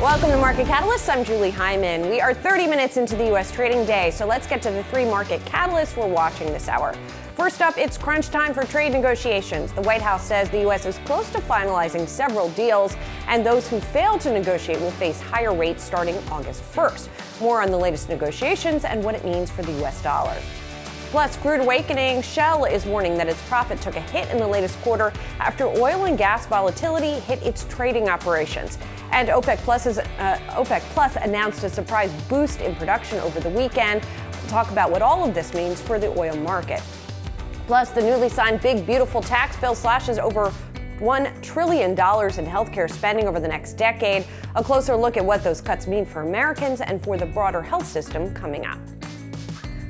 Welcome to Market Catalyst. I'm Julie Hyman. We are 30 minutes into the U.S. trading day, so let's get to the three market catalysts we're watching this hour. First up, it's crunch time for trade negotiations. The White House says the U.S. is close to finalizing several deals, and those who fail to negotiate will face higher rates starting August 1st. More on the latest negotiations and what it means for the U.S. dollar. Plus, crude awakening, Shell is warning that its profit took a hit in the latest quarter after oil and gas volatility hit its trading operations. And OPEC Plus announced a surprise boost in production over the weekend. We'll talk about what all of this means for the oil market. Plus, the newly signed Big Beautiful tax bill slashes over $1 trillion in healthcare spending over the next decade. A closer look at what those cuts mean for Americans and for the broader health system coming up.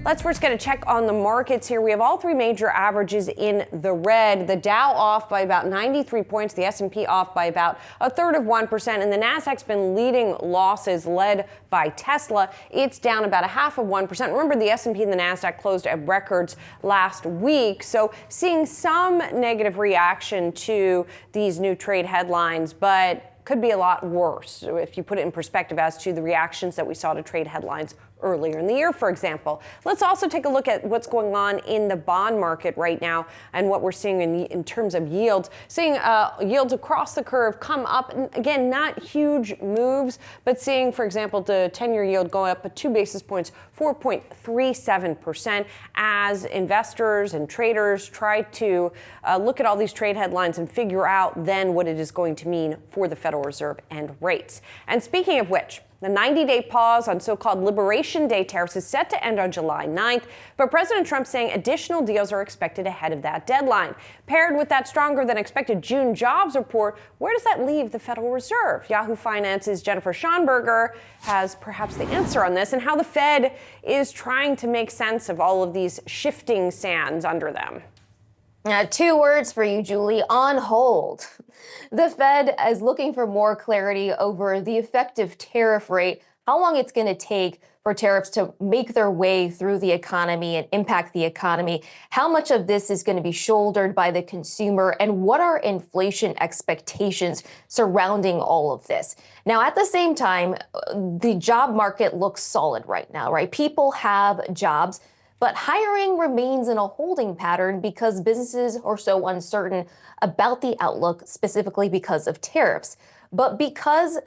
Let's first get a check on the markets here. We have all three major averages in the red. The Dow off by about 93 points, the S&P off by about 1/3%, and the Nasdaq's been leading losses led by Tesla. It's down about 0.5%. Remember, the S&P and the Nasdaq closed at records last week, so seeing some negative reaction to these new trade headlines, but could be a lot worse if you put it in perspective as to the reactions that we saw to trade headlines earlier in the year, for example. Let's also take a look at what's going on in the bond market right now and what we're seeing in terms of yields. Seeing yields across the curve come up. And again, not huge moves, but seeing, for example, the 10-year yield go up 2 basis points, 4.37%, as investors and traders try to look at all these trade headlines and figure out then what it is going to mean for the Federal Reserve and rates. And speaking of which, the 90-day pause on so-called Liberation Day tariffs is set to end on July 9th, but President Trump saying additional deals are expected ahead of that deadline. Paired with that stronger than expected June jobs report, where does that leave the Federal Reserve? Yahoo Finance's Jennifer Schonberger has perhaps the answer on this and how the Fed is trying to make sense of all of these shifting sands under them. 2 words for you, Julie: on hold. The Fed is looking for more clarity over the effective tariff rate, how long it's going to take for tariffs to make their way through the economy and impact the economy, how much of this is going to be shouldered by the consumer, and what are inflation expectations surrounding all of this. Now, at the same time, the job market looks solid right now, right? People have jobs, but hiring remains in a holding pattern because businesses are so uncertain about the outlook, specifically because of tariffs. But because,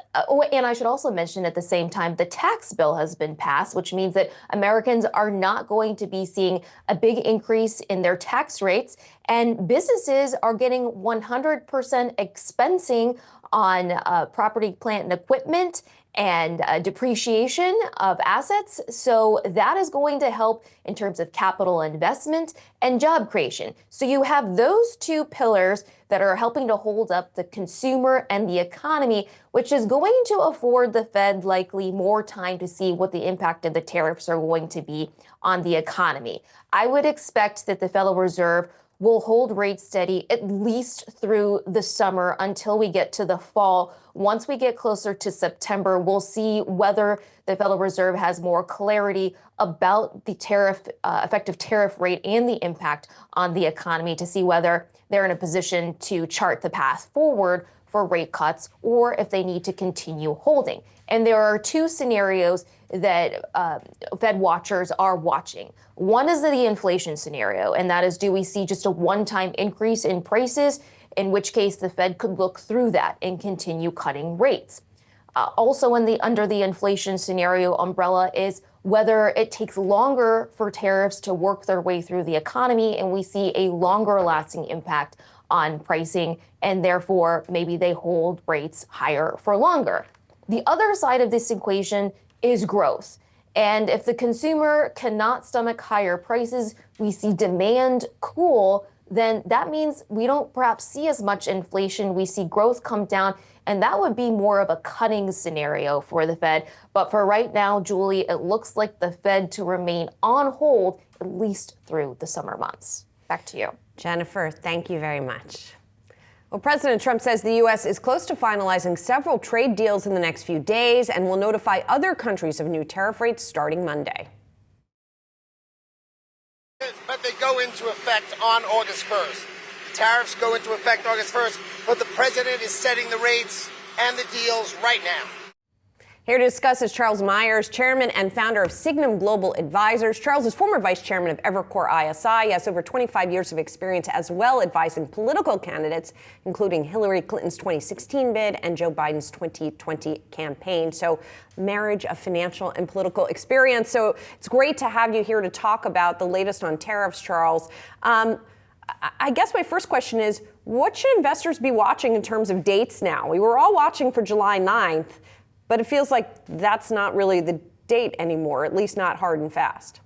and I should also mention at the same time, the tax bill has been passed, which means that Americans are not going to be seeing a big increase in their tax rates, and businesses are getting 100% expensing on property, plant, and equipment and depreciation of assets. So that is going to help in terms of capital investment and job creation. So you have those 2 pillars that are helping to hold up the consumer and the economy, which is going to afford the Fed likely more time to see what the impact of the tariffs are going to be on the economy. I would expect that the Federal Reserve will hold rates steady at least through the summer until we get to the fall. Once we get closer to September, we'll see whether the Federal Reserve has more clarity about the effective tariff rate and the impact on the economy to see whether they're in a position to chart the path forward for rate cuts or if they need to continue holding. And there are 2 scenarios that Fed watchers are watching. One is the inflation scenario, and that is, do we see just a one-time increase in prices, in which case the Fed could look through that and continue cutting rates. Also under the inflation scenario umbrella is whether it takes longer for tariffs to work their way through the economy and we see a longer lasting impact on pricing, and therefore maybe they hold rates higher for longer. The other side of this equation is growth. And if the consumer cannot stomach higher prices, we see demand cool, then that means we don't perhaps see as much inflation. We see growth come down, and that would be more of a cutting scenario for the Fed. But for right now, Julie, it looks like the Fed to remain on hold at least through the summer months. Back to you. Jennifer, thank you very much. Well, President Trump says the U.S. is close to finalizing several trade deals in the next few days and will notify other countries of new tariff rates starting Monday. But they go into effect on August 1st. The tariffs go into effect August 1st, but the president is setting the rates and the deals right now. Here to discuss is Charles Myers, chairman and founder of Signum Global Advisors. Charles is former vice chairman of Evercore ISI. He has over 25 years of experience as well advising political candidates, including Hillary Clinton's 2016 bid and Joe Biden's 2020 campaign. So marriage of financial and political experience. So it's great to have you here to talk about the latest on tariffs, Charles. I guess my first question is, what should investors be watching in terms of dates now? We were all watching for July 9th. But it feels like that's not really the date anymore, at least not hard and fast.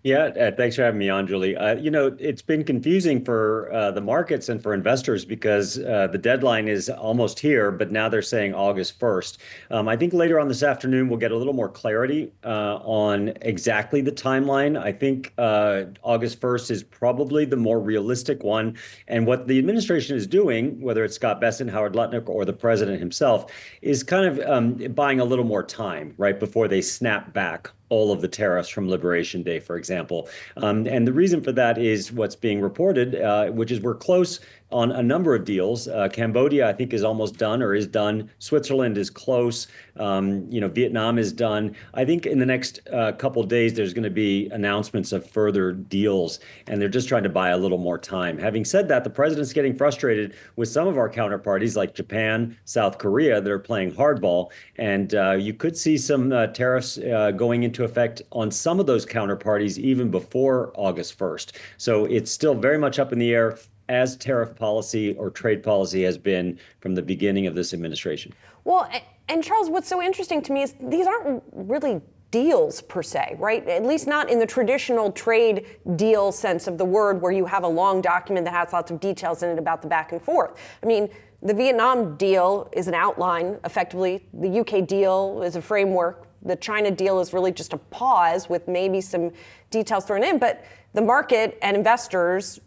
Yeah, thanks for having me on, Julie. It's been confusing for the markets and for investors because the deadline is almost here, but now they're saying August 1st. I think later on this afternoon, we'll get a little more clarity on exactly the timeline. I think August 1st is probably the more realistic one. And what the administration is doing, whether it's Scott Bessent, Howard Lutnick, or the president himself, is kind of buying a little more time, right, before they snap back all of the tariffs from Liberation Day, for example. And the reason for that is what's being reported, which is we're close on a number of deals. Cambodia, I think, is almost done or is done. Switzerland is close. Vietnam is done. I think in the next couple of days, there's going to be announcements of further deals, and they're just trying to buy a little more time. Having said that, the president's getting frustrated with some of our counterparties like Japan, South Korea, that are playing hardball. And you could see some tariffs going into effect on some of those counterparties even before August 1st. So it's still very much up in the air, as tariff policy or trade policy has been from the beginning of this administration. Well, and Charles, what's so interesting to me is these aren't really deals per se, right? At least not in the traditional trade deal sense of the word, where you have a long document that has lots of details in it about the back and forth. I mean, the Vietnam deal is an outline, effectively. The UK deal is a framework. The China deal is really just a pause with maybe some details thrown in, but the market and investors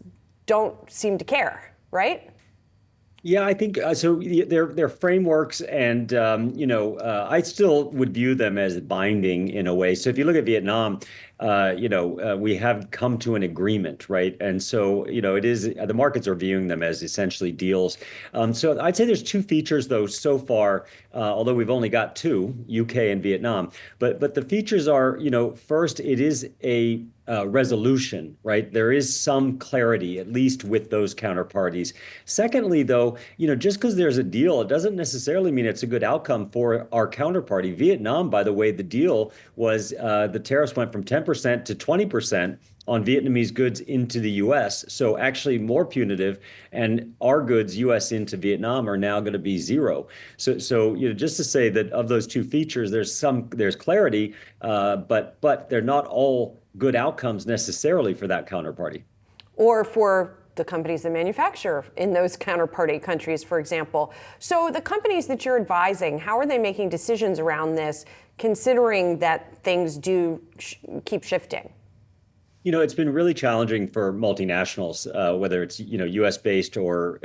don't seem to care, right? Yeah, I think so. They're frameworks, and I still would view them as binding in a way. So if you look at Vietnam, we have come to an agreement, right? And so it is the markets are viewing them as essentially deals. So I'd say there's two features though so far, although we've only got two, UK and Vietnam. But the features are, first, it is a resolution, right? There is some clarity, at least with those counterparties. Secondly, though, just because there's a deal, it doesn't necessarily mean it's a good outcome for our counterparty. Vietnam, by the way, the deal was the tariffs went from 10% to 20% on Vietnamese goods into the U.S. So actually more punitive, and our goods, U.S. into Vietnam, are now going to be zero. So just to say that of those two features, there's clarity, but they're not all good outcomes necessarily for that counterparty. Or for the companies that manufacture in those counterparty countries, for example. So the companies that you're advising, how are they making decisions around this, considering that things do keep shifting? It's been really challenging for multinationals, whether it's, U.S. based or,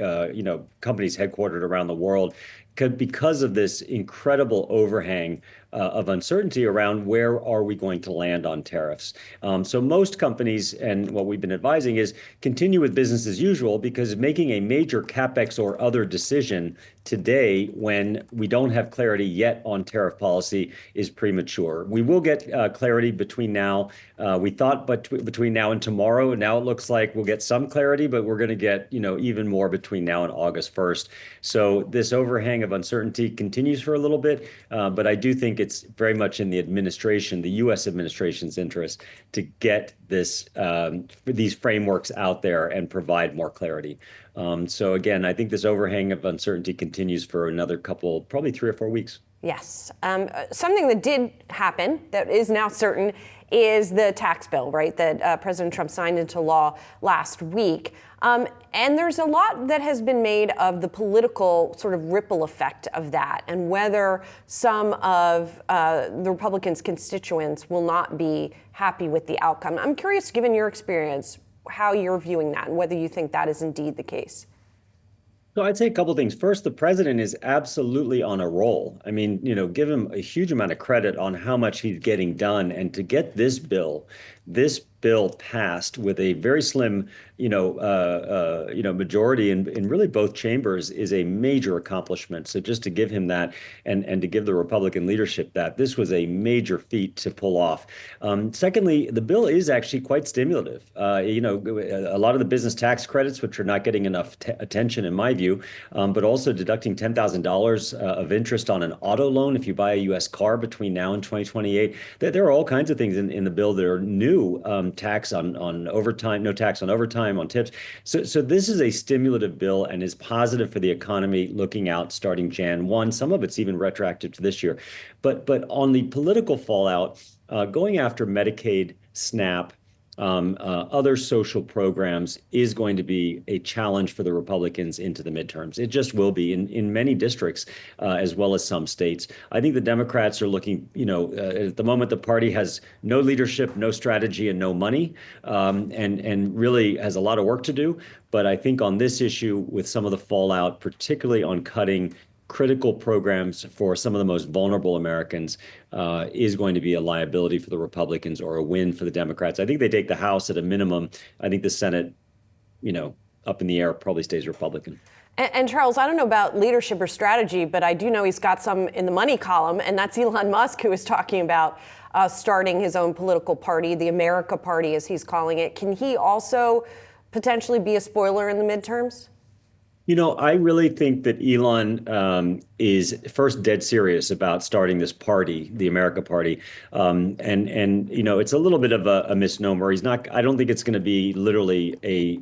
companies headquartered around the world, because of this incredible overhang of uncertainty around where are we going to land on tariffs. So most companies, and what we've been advising, is continue with business as usual, because making a major capex or other decision today when we don't have clarity yet on tariff policy is premature. We will get clarity between now. We thought between now and tomorrow. Now it looks like we'll get some clarity, but we're going to get even more between now and August 1st. So this overhang of uncertainty continues for a little bit, but I do think it's very much in the administration, the U.S. administration's interest, to get these frameworks out there and provide more clarity. So again, I think this overhang of uncertainty continues for another couple, probably 3 or 4 weeks. Yes. Something that did happen that is now certain is the tax bill, right, that President Trump signed into law last week. And there's a lot that has been made of the political sort of ripple effect of that, and whether some of the Republicans' constituents will not be happy with the outcome. I'm curious, given your experience, how you're viewing that and whether you think that is indeed the case. So I'd say a couple of things. First, the president is absolutely on a roll. I mean, give him a huge amount of credit on how much he's getting done. And to get this bill this bill passed with a very slim, majority in really both chambers is a major accomplishment. So just to give him that, and to give the Republican leadership that, this was a major feat to pull off. Secondly, the bill is actually quite stimulative. A lot of the business tax credits, which are not getting enough attention in my view, but also deducting $10,000 of interest on an auto loan if you buy a U.S. car between now and 2028. There are all kinds of things in the bill that are new. Tax on overtime, no tax on overtime, on tips. So this is a stimulative bill and is positive for the economy looking out starting Jan 1. Some of it's even retroactive to this year. But on the political fallout, going after Medicaid, SNAP, other social programs is going to be a challenge for the Republicans into the midterms. It just will be in many districts, as well as some states. I think the Democrats are looking, at the moment, the party has no leadership, no strategy, and no money, and really has a lot of work to do. But I think on this issue, with some of the fallout, particularly on cutting critical programs for some of the most vulnerable Americans, is going to be a liability for the Republicans or a win for the Democrats. I think they take the House at a minimum. I think the Senate, up in the air, probably stays Republican. And Charles, I don't know about leadership or strategy, but I do know he's got some in the money column, and that's Elon Musk, who is talking about starting his own political party, the America Party, as he's calling it. Can he also potentially be a spoiler in the midterms? I really think that Elon is first dead serious about starting this party, the America Party, and it's a little bit of a misnomer. I don't think it's going to be literally a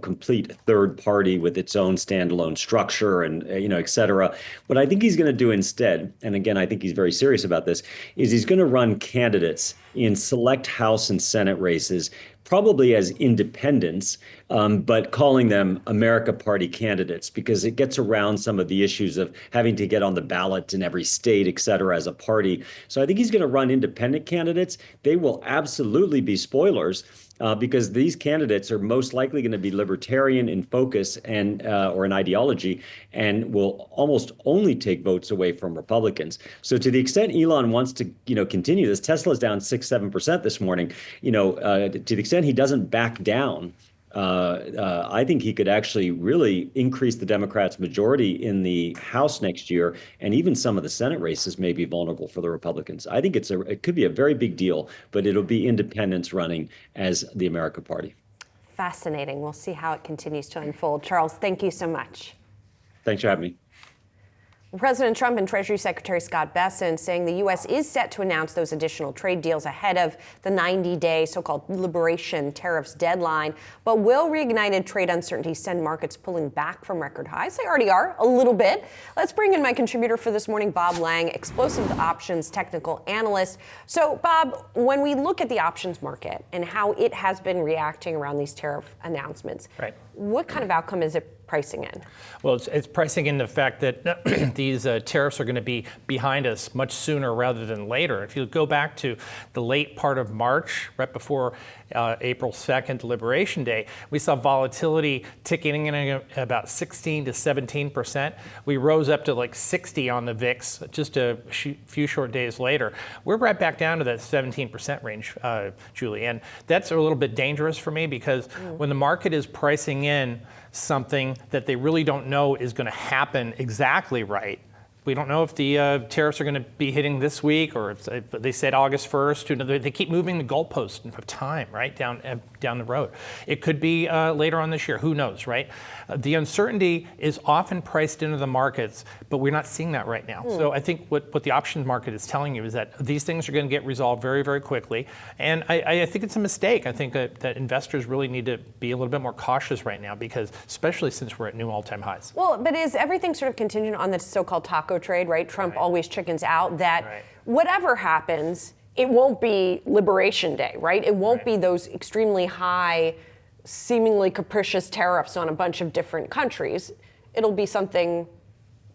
complete third party with its own standalone structure and et cetera. What I think he's going to do instead, and again, I think he's very serious about this, is he's going to run candidates in select House and Senate races, probably as independents, but calling them America Party candidates, because it gets around some of the issues of having to get on the ballot in every state, et cetera, as a party. So I think he's going to run independent candidates. They will absolutely be spoilers, because these candidates are most likely going to be libertarian in focus and or in ideology, and will almost only take votes away from Republicans. So to the extent Elon wants to continue this, Tesla's down 6-7% this morning. To the extent he doesn't back down, I think he could actually really increase the Democrats' majority in the House next year, and even some of the Senate races may be vulnerable for the Republicans. I think it could be a very big deal, but it'll be independents running as the America Party. Fascinating. We'll see how it continues to unfold. Charles, thank you so much. Thanks for having me. President Trump and Treasury Secretary Scott Bessent saying the U.S. is set to announce those additional trade deals ahead of the 90-day so-called liberation tariffs deadline. But will reignited trade uncertainty send markets pulling back from record highs? They already are, a little bit. Let's bring in my contributor for this morning, Bob Lang, explosive options technical analyst. So, Bob, when we look at the options market and how it has been reacting around these tariff announcements, right, what kind of outcome is it pricing in? Well, it's pricing in the fact that these tariffs are going to be behind us much sooner rather than later. If you go back to the late part of March, right before April 2nd, Liberation Day, we saw volatility ticking in at about 16 to 17%. We rose up to like 60 on the VIX just a few short days later. We're right back down to that 17% range, Julie. And that's a little bit dangerous for me, because when the market is pricing in something that they really don't know is going to happen exactly right. We don't know if the tariffs are going to be hitting this week, or if they said August 1st. They keep moving the goalpost of time, right, down the road. It could be later on this year. Who knows, right? The uncertainty is often priced into the markets, but we're not seeing that right now. So I think what the options market is telling you is that these things are going to get resolved very, very quickly. And I think it's a mistake. I think that investors really need to be a little bit more cautious right now, because especially since we're at new all-time highs. Well, but is everything sort of contingent on the so-called taco trade, right? Trump always chickens out that whatever happens, it won't be Liberation Day, right? It won't be those extremely high, seemingly capricious tariffs on a bunch of different countries. It'll be something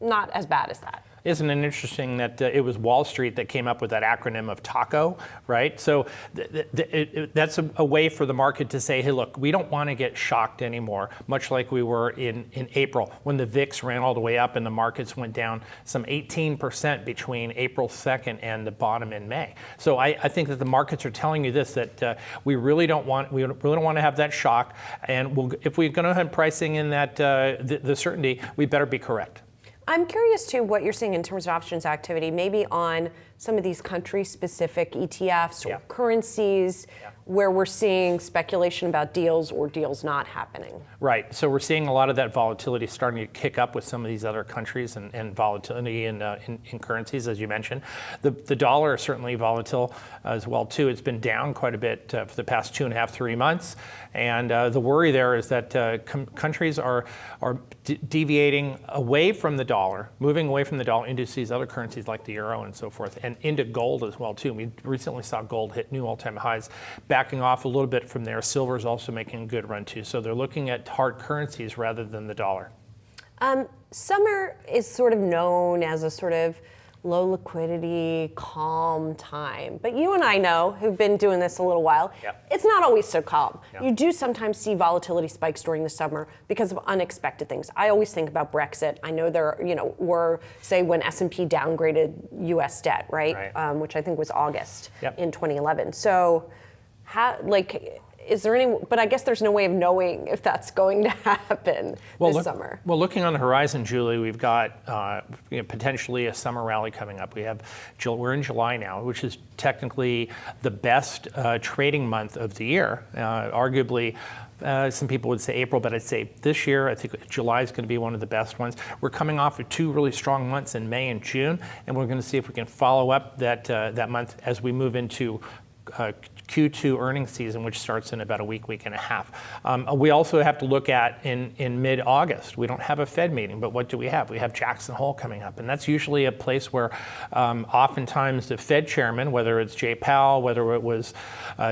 not as bad as that. Isn't it interesting that it was Wall Street that came up with that acronym of TACO, right? So that's a way for the market to say, hey, look, we don't want to get shocked anymore, much like we were in April when the VIX ran all the way up and the markets went down some 18% between April 2nd and the bottom in May. So I think that the markets are telling you this, that we really don't want to have that shock. And if we're going to have pricing in that the certainty, we better be correct. I'm curious too what you're seeing in terms of options activity, maybe on some of these country-specific ETFs or currencies where we're seeing speculation about deals or deals not happening. Right. So we're seeing a lot of that volatility starting to kick up with some of these other countries and volatility in currencies, as you mentioned. The dollar is certainly volatile as well too. It's been down quite a bit for the past 2.5, 3 months, and the worry there is that countries are deviating away from the dollar, moving away from the dollar into these other currencies like the euro and so forth, and into gold as well too. We recently saw gold hit new all-time highs, backing off a little bit from there. Silver is also making a good run too. So they're looking at hard currencies rather than the dollar. Summer is sort of known as a sort of low liquidity, calm time. But you and I know, who've been doing this a little while, it's not always so calm. You do sometimes see volatility spikes during the summer because of unexpected things. I always think about Brexit. I know there, were, say, when S&P downgraded U.S. debt, right? Which I think was August in 2011. So, is there any, but I guess there's no way of knowing if that's going to happen this summer. Well, looking on the horizon, Julie, we've got potentially a summer rally coming up. We're in July now, which is technically the best trading month of the year. Arguably, some people would say April, but I'd say this year, I think July is going to be one of the best ones. We're coming off of 2 really strong months in May and June, and we're going to see if we can follow up that month as we move into Q2 earnings season, which starts in about a week and a half. We also have to look at in mid-August. We don't have a Fed meeting, but what do we have? We have Jackson Hole coming up, and that's usually a place where oftentimes the Fed chairman, whether it's Jay Powell, whether it was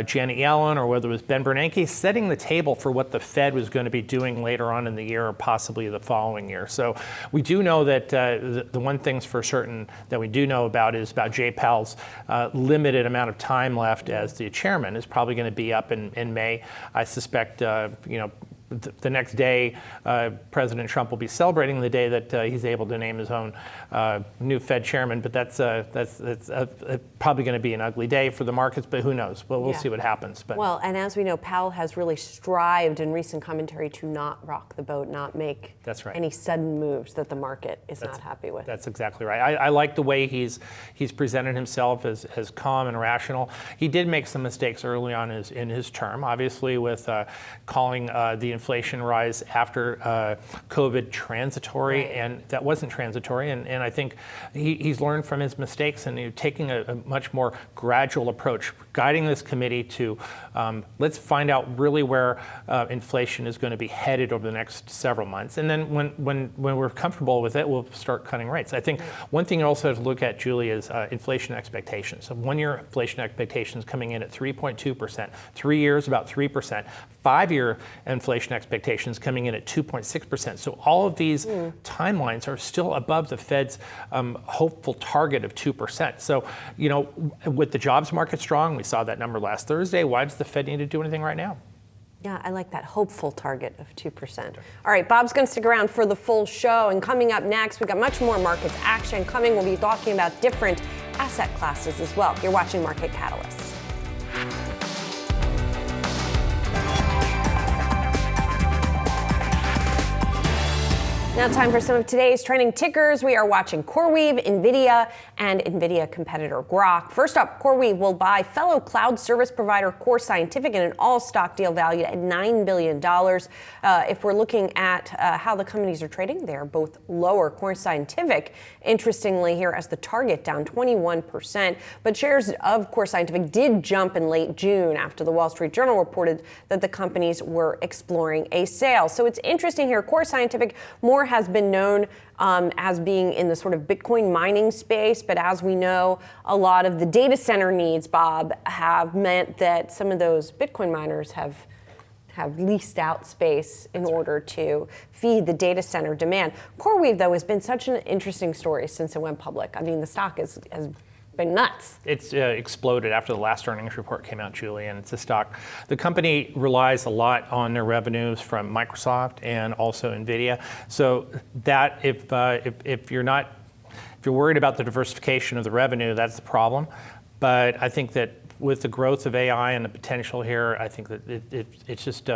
Janet Yellen, or whether it was Ben Bernanke, setting the table for what the Fed was going to be doing later on in the year or possibly the following year. So we do know that the one thing's for certain that we do know about is about Jay Powell's limited amount of time left as the chairman is probably going to be up in May. I suspect, the next day, President Trump will be celebrating the day that he's able to name his own new Fed chairman. But that's probably going to be an ugly day for the markets. But who knows? Well, we'll see what happens. But well, and as we know, Powell has really strived in recent commentary to not rock the boat, not make any sudden moves that the market is not happy with. That's exactly right. I like the way he's presented himself as calm and rational. He did make some mistakes early on in his term, obviously with calling the inflation rise after COVID transitory, and that wasn't transitory. And I think he's learned from his mistakes and taking a much more gradual approach, guiding this committee to let's find out really where inflation is going to be headed over the next several months. And then when we're comfortable with it, we'll start cutting rates. I think one thing you also have to look at, Julie, is inflation expectations. So 1-year inflation expectations coming in at 3.2%, 3 years about 3%, 5-year inflation expectations coming in at 2.6%. So all of these timelines are still above the Fed's hopeful target of 2%. So, with the jobs market strong, we saw that number last Thursday. Why does the Fed need to do anything right now? Yeah, I like that hopeful target of 2%. All right, Bob's going to stick around for the full show. And coming up next, we've got much more markets action coming. We'll be talking about different asset classes as well. You're watching Market Catalyst. Now time for some of today's trending tickers. We are watching CoreWeave, Nvidia, and Nvidia competitor Groq. First up, CoreWeave will buy fellow cloud service provider Core Scientific in an all-stock deal valued at $9 billion. If we're looking at how the companies are trading, they're both lower. Core Scientific, interestingly here as the target, down 21%. But shares of Core Scientific did jump in late June after the Wall Street Journal reported that the companies were exploring a sale. So it's interesting here. Core Scientific more has been known as being in the sort of Bitcoin mining space, but as we know, a lot of the data center needs, Bob, have meant that some of those Bitcoin miners have have leased out space in order to feed the data center demand. CoreWeave, though, has been such an interesting story since it went public. I mean, the stock has been nuts. It's exploded after the last earnings report came out, Julie, and it's a stock. The company relies a lot on their revenues from Microsoft and also Nvidia. So that if you're worried about the diversification of the revenue, that's the problem. But I think that with the growth of AI and the potential here, I think that it's just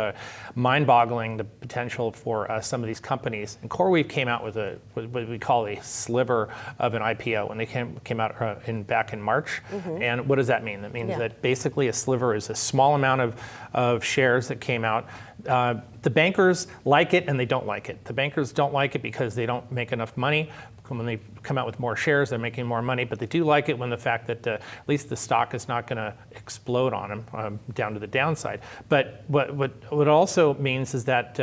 mind-boggling, the potential for some of these companies. And CoreWeave came out with what we call a sliver of an IPO when they came out back in March. And what does that mean? That means that basically a sliver is a small amount of shares that came out. The bankers like it and they don't like it. The bankers don't like it because they don't make enough money. When they come out with more shares, they're making more money, but they do like it when the fact that at least the stock is not going to explode on them down to the downside. But what it also means is that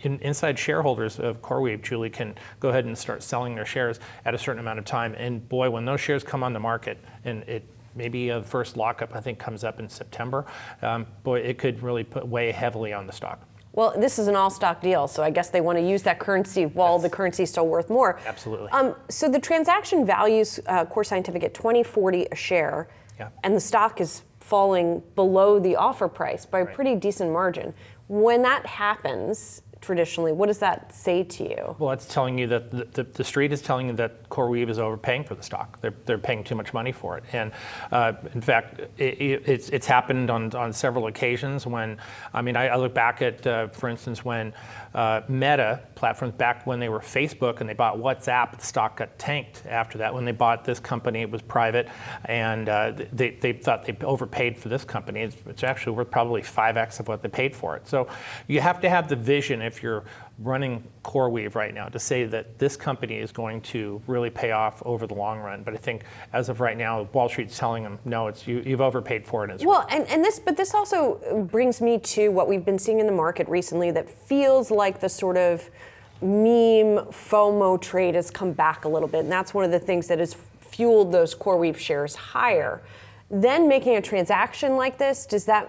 inside shareholders of CoreWeave, Julie, can go ahead and start selling their shares at a certain amount of time. And boy, when those shares come on the market, and maybe the first lockup, I think, comes up in September, boy, it could really weigh heavily on the stock. Well, this is an all-stock deal, so I guess they want to use that currency while the currency is still worth more. Absolutely. So the transaction values Core Scientific at $20.40 a share, and the stock is falling below the offer price by a pretty decent margin. When that happens, traditionally, what does that say to you? Well, it's telling you that the street is telling you that CoreWeave is overpaying for the stock. They're paying too much money for it. And in fact, it's happened on several occasions when, I look back at, for instance, when Meta platforms, back when they were Facebook and they bought WhatsApp, the stock got tanked after that. When they bought this company, it was private, and they thought they overpaid for this company. It's actually worth probably 5x of what they paid for it. So you have to have the vision if you're running CoreWeave right now to say that this company is going to really pay off over the long run. But I think as of right now, Wall Street's telling them, no, you've overpaid for it as well. But this also brings me to what we've been seeing in the market recently that feels like the sort of meme FOMO trade has come back a little bit. And that's one of the things that has fueled those CoreWeave shares higher. Then making a transaction like this, does that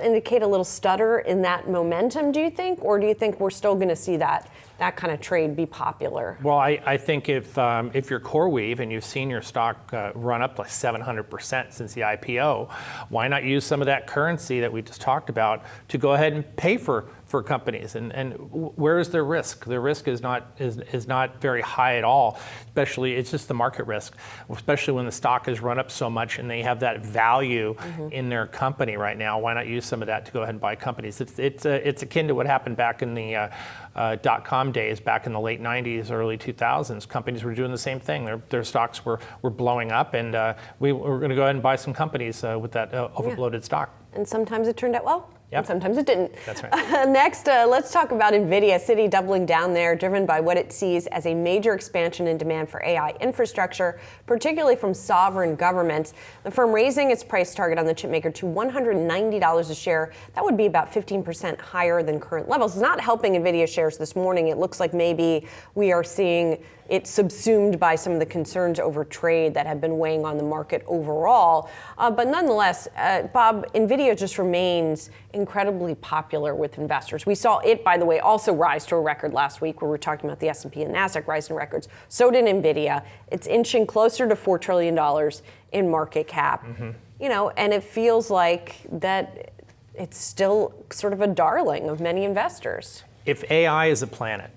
indicate a little stutter in that momentum, do you think? Or do you think we're still going to see that kind of trade be popular? Well, I think if you're CoreWeave and you've seen your stock run up like 700% since the IPO, why not use some of that currency that we just talked about to go ahead and pay for companies? And where is their risk? Their risk is not very high at all. Especially, it's just the market risk, especially when the stock has run up so much and they have that value in their company right now. Why not use some of that to go ahead and buy companies? It's akin to what happened back in the dot-com days, back in the late 90s, early 2000s. Companies were doing the same thing. Their stocks were blowing up, and we were going to go ahead and buy some companies with that overbloated stock. And sometimes it turned out well. Yep. And sometimes it didn't. That's right. Next, let's talk about Nvidia. Citi doubling down there, driven by what it sees as a major expansion in demand for AI infrastructure, particularly from sovereign governments. The firm raising its price target on the chipmaker to $190 a share. That would be about 15% higher than current levels. It's not helping Nvidia shares this morning. It looks like maybe we are seeing it subsumed by some of the concerns over trade that have been weighing on the market overall. But nonetheless, Bob, Nvidia just remains incredibly popular with investors. We saw it, by the way, also rise to a record last week where we're talking about the S&P and NASDAQ rising records. So did Nvidia. It's inching closer to $4 trillion in market cap. And it feels like that it's still sort of a darling of many investors. If AI is a planet,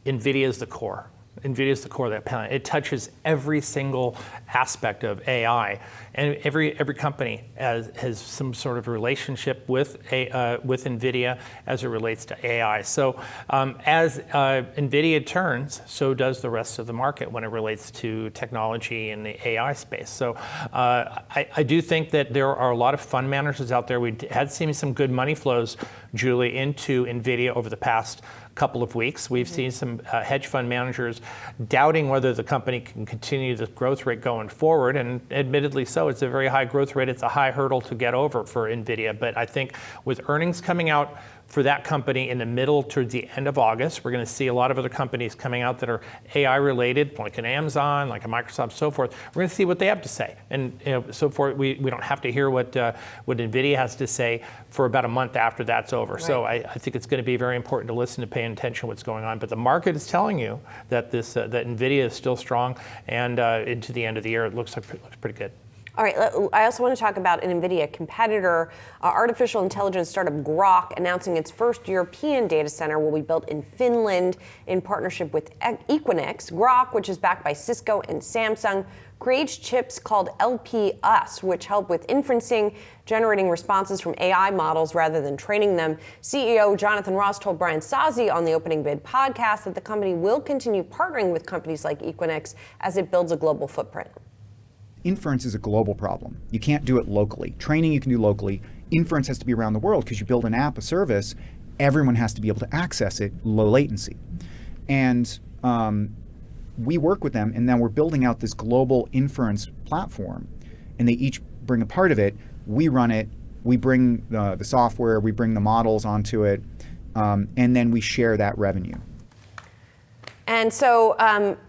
Nvidia is the core. NVIDIA is the core of that planet. It touches every single aspect of AI, and every company has some sort of relationship with NVIDIA as it relates to AI. So as NVIDIA turns, so does the rest of the market when it relates to technology in the AI space. So I do think that there are a lot of fund managers out there. We had seen some good money flows, Julie, into NVIDIA over the past couple of weeks. We've seen some hedge fund managers doubting whether the company can continue the growth rate going forward, and admittedly so. It's a very high growth rate. It's a high hurdle to get over for Nvidia, but I think with earnings coming out for that company in the middle to the end of August, we're going to see a lot of other companies coming out that are AI related, like an Amazon, like a Microsoft, so forth. We're going to see what they have to say, and so forth. We don't have to hear what Nvidia has to say for about a month after that's over. Right. So I think it's going to be very important to listen to pay attention to what's going on. But the market is telling you that that Nvidia is still strong, and into the end of the year, it looks pretty good. All right, I also want to talk about an Nvidia competitor. Artificial intelligence startup Groq announcing its first European data center will be built in Finland in partnership with Equinix. Groq, which is backed by Cisco and Samsung, creates chips called LPUs, which help with inferencing, generating responses from AI models rather than training them. CEO Jonathan Ross told Brian Sozzi on the Opening Bid podcast that the company will continue partnering with companies like Equinix as it builds a global footprint. Inference is a global problem. You can't do it locally. Training you can do locally. Inference has to be around the world because you build an app, a service, everyone has to be able to access it, low latency. And we work with them, and then we're building out this global inference platform, and they each bring a part of it. We run it, we bring the software, we bring the models onto it, and then we share that revenue. And so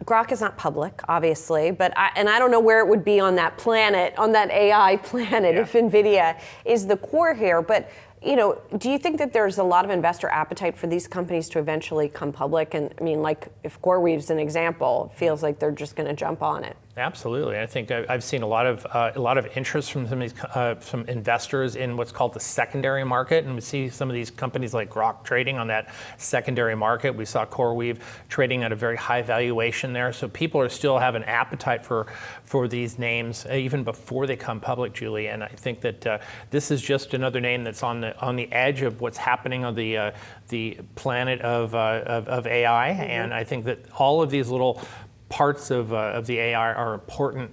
Groq is not public, obviously, but I don't know where it would be on that planet, on that AI planet, if Nvidia is the core here. But do you think that there's a lot of investor appetite for these companies to eventually come public? And I mean, like if CoreWeave's an example, it feels like they're just going to jump on it. Absolutely. I think I've seen a lot of interest from some of these from investors in what's called the secondary market, and we see some of these companies like Groq trading on that secondary market. We saw CoreWeave trading at a very high valuation there. So people are still have an appetite for these names even before they come public, Julie. And I think that this is just another name that's on the edge of what's happening on the planet of AI. Mm-hmm. And I think that all of these little parts of the AI are important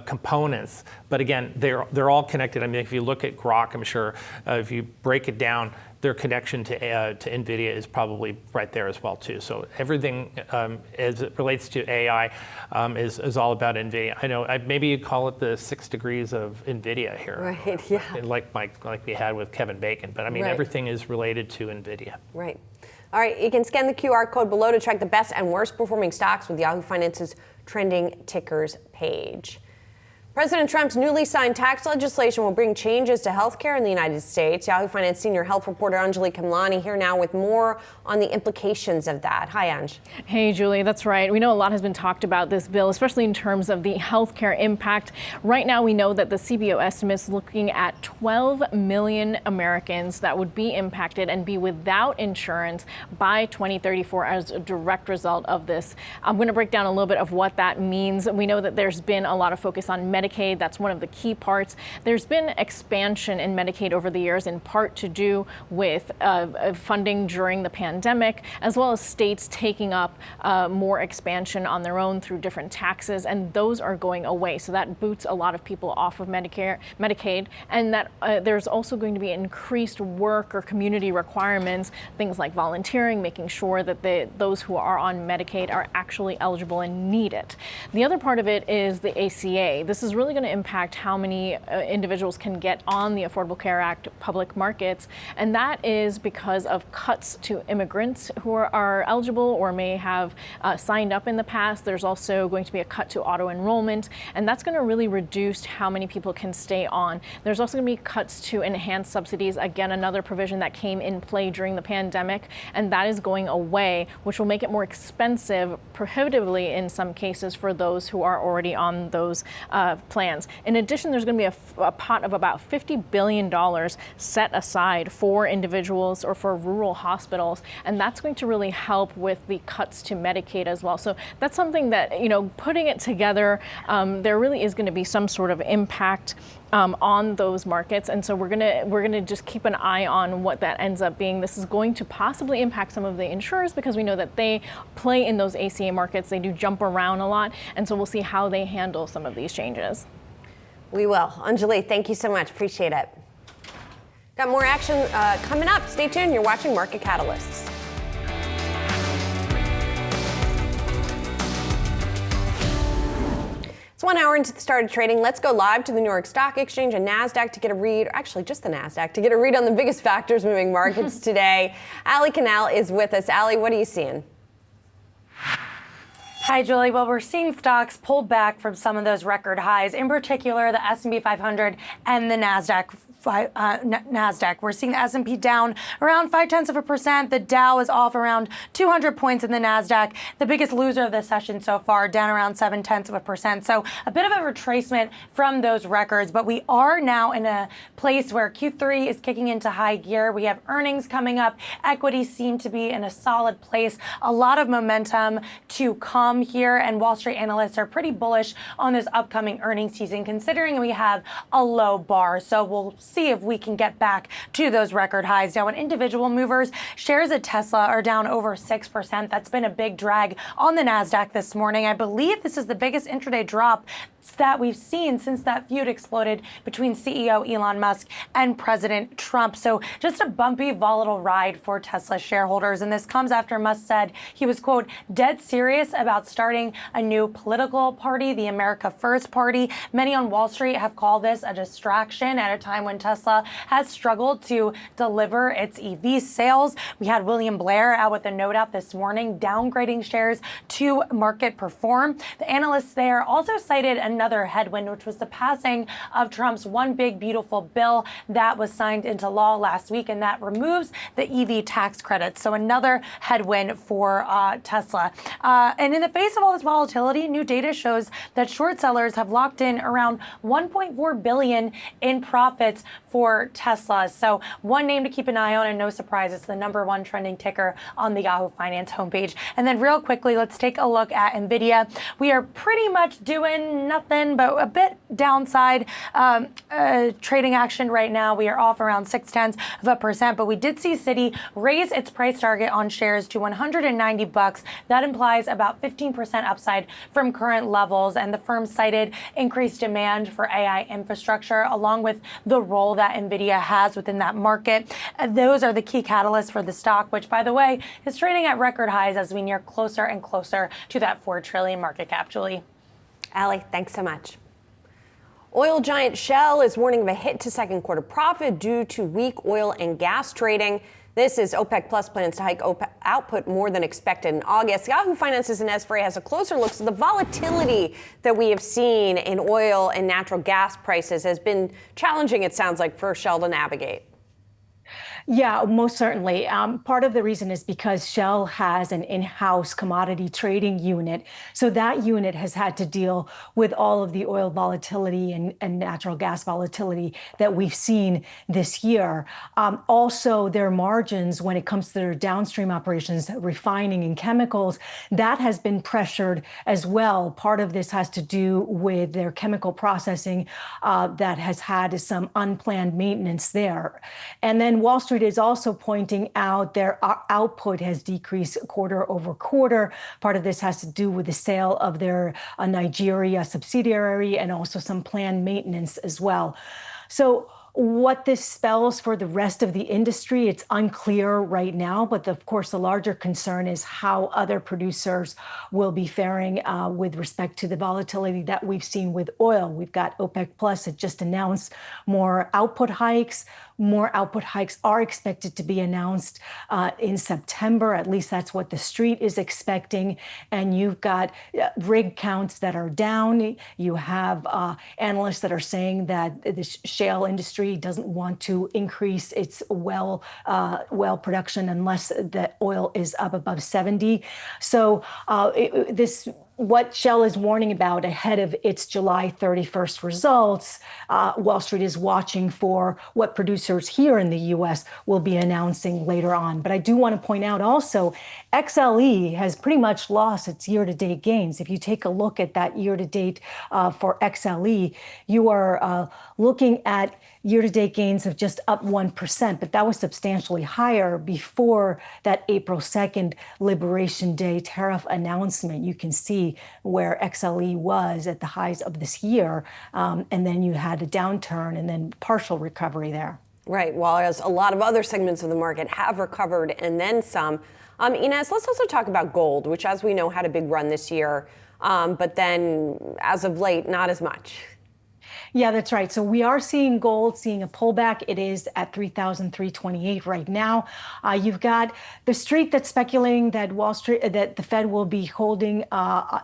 components, but again, they're all connected. I mean, if you look at Groq, I'm sure if you break it down, their connection to Nvidia is probably right there as well too. So everything as it relates to AI is all about Nvidia. I know maybe you call it the 6 degrees of Nvidia here, right? Yeah, like we had with Kevin Bacon. But I mean, everything is related to Nvidia. Right. All right, you can scan the QR code below to check the best and worst performing stocks with Yahoo Finance's trending tickers page. President Trump's newly signed tax legislation will bring changes to healthcare in the United States. Yahoo Finance senior health reporter Anjali Kamlani here now with more on the implications of that. Hi, Anj. Hey, Julie, that's right. We know a lot has been talked about this bill, especially in terms of the healthcare impact. Right now, we know that the CBO estimates looking at 12 million Americans that would be impacted and be without insurance by 2034 as a direct result of this. I'm going to break down a little bit of what that means. We know that there's been a lot of focus on Medicaid. That's one of the key parts. There's been expansion in Medicaid over the years, in part to do with funding during the pandemic, as well as states taking up more expansion on their own through different taxes, and those are going away. So that boots a lot of people off of Medicaid, and that there's also going to be increased work or community requirements, things like volunteering, making sure that those who are on Medicaid are actually eligible and need it. The other part of it is the ACA. This is really going to impact how many individuals can get on the Affordable Care Act public markets, and that is because of cuts to immigrants who are eligible or may have signed up in the past. There's also going to be a cut to auto enrollment, and that's going to really reduce how many people can stay on. There's also going to be cuts to enhanced subsidies, again, another provision that came in play during the pandemic, and that is going away, which will make it more expensive, prohibitively in some cases, for those who are already on those plans. In addition, there's going to be a pot of about $50 billion set aside for individuals or for rural hospitals, and that's going to really help with the cuts to Medicaid as well. So that's something that, putting it together, there really is going to be some sort of impact on those markets, and so we're gonna just keep an eye on what that ends up being. This is going to possibly impact some of the insurers because we know that they play in those ACA markets. They do jump around a lot, and so we'll see how they handle some of these changes. We will. Anjali, thank you so much. Appreciate it. Got more action coming up. Stay tuned. You're watching Market Catalysts. It's 1 hour into the start of trading. Let's go live to the New York Stock Exchange and NASDAQ to get a read, actually just the NASDAQ, to get a read on the biggest factors moving markets today. Ali Canal is with us. Ali, what are you seeing? Hi, Julie. Well, we're seeing stocks pull back from some of those record highs, in particular the S&P 500 and the NASDAQ. We're seeing the S&P down around 0.5%. The Dow is off around 200 points in the NASDAQ. The biggest loser of the session so far, down around 0.7%. So a bit of a retracement from those records. But we are now in a place where Q3 is kicking into high gear. We have earnings coming up. Equities seem to be in a solid place. A lot of momentum to come here. And Wall Street analysts are pretty bullish on this upcoming earnings season, considering we have a low bar. So we'll see if we can get back to those record highs. Now, in individual movers, shares of Tesla are down over 6%. That's been a big drag on the NASDAQ this morning. I believe this is the biggest intraday drop that we've seen since that feud exploded between CEO Elon Musk and President Trump. So just a bumpy, volatile ride for Tesla shareholders. And this comes after Musk said he was, quote, dead serious about starting a new political party, the America First Party. Many on Wall Street have called this a distraction at a time when Tesla has struggled to deliver its EV sales. We had William Blair out with a note out this morning downgrading shares to market perform. The analysts there also cited another headwind, which was the passing of Trump's One Big Beautiful Bill that was signed into law last week, and that removes the EV tax credits. So another headwind for Tesla. And in the face of all this volatility, new data shows that short sellers have locked in around $1.4 billion in profits for Tesla. So one name to keep an eye on, and no surprise, it's the #1 trending ticker on the Yahoo Finance homepage. And then real quickly, let's take a look at Nvidia. We are pretty much doing nothing but a bit downside trading action right now. We are off around 0.6%, but we did see Citi raise its price target on shares to $190. That implies about 15% upside from current levels, and the firm cited increased demand for AI infrastructure along with the role that Nvidia has within that market. Those are the key catalysts for the stock, which, by the way, is trading at record highs as we near closer and closer to that $4 trillion market cap. Julie. Ali, thanks so much. Oil giant Shell is warning of a hit to second quarter profit due to weak oil and gas trading. This is OPEC Plus plans to hike output more than expected in August. Yahoo Finance's Ines Frey has a closer look. So the volatility that we have seen in oil and natural gas prices has been challenging, it sounds like, for Shell to navigate. Yeah, most certainly. Part of the reason is because Shell has an in-house commodity trading unit. So that unit has had to deal with all of the oil volatility and natural gas volatility that we've seen this year. Also, their margins when it comes to their downstream operations, refining and chemicals, that has been pressured as well. Part of this has to do with their chemical processing that has had some unplanned maintenance there. And then Wall Street is also pointing out their output has decreased quarter over quarter. Part of this has to do with the sale of their Nigeria subsidiary and also some planned maintenance as well. So what this spells for the rest of the industry, it's unclear right now, but of course the larger concern is how other producers will be faring with respect to the volatility that we've seen with oil. We've got OPEC Plus that just announced more output hikes. More output hikes are expected to be announced in September. At least that's what the street is expecting. And you've got rig counts that are down. You have analysts that are saying that the shale industry doesn't want to increase its well production unless the oil is up above 70. So what Shell is warning about ahead of its July 31st results, Wall Street is watching for what producers here in the U.S. will be announcing later on. But I do want to point out also, XLE has pretty much lost its year-to-date gains. If you take a look at that year-to-date for XLE, you are looking at year-to-date gains of just up 1%, but that was substantially higher before that April 2nd Liberation Day tariff announcement. You can see where XLE was at the highs of this year, and then you had a downturn and then partial recovery there. Right, while as a lot of other segments of the market have recovered and then some. Ines, let's also talk about gold, which, as we know, had a big run this year. but then as of late, not as much. Yeah, that's right. So we are seeing gold seeing a pullback. It is at 3,328 right now. You've got the street that's speculating that that the Fed will be holding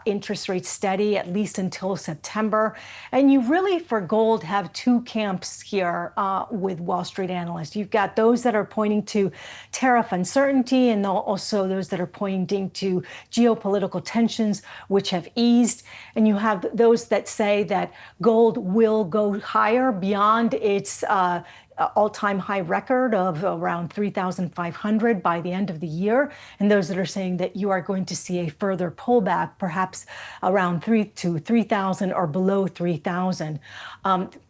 interest rates steady at least until September. And you really, for gold, have two camps here with Wall Street analysts. You've got those that are pointing to tariff uncertainty, and also those that are pointing to geopolitical tensions, which have eased. And you have those that say that gold will go higher beyond its all-time high record of around 3,500 by the end of the year, and those that are saying that you are going to see a further pullback, perhaps around 3,000 or below 3,000.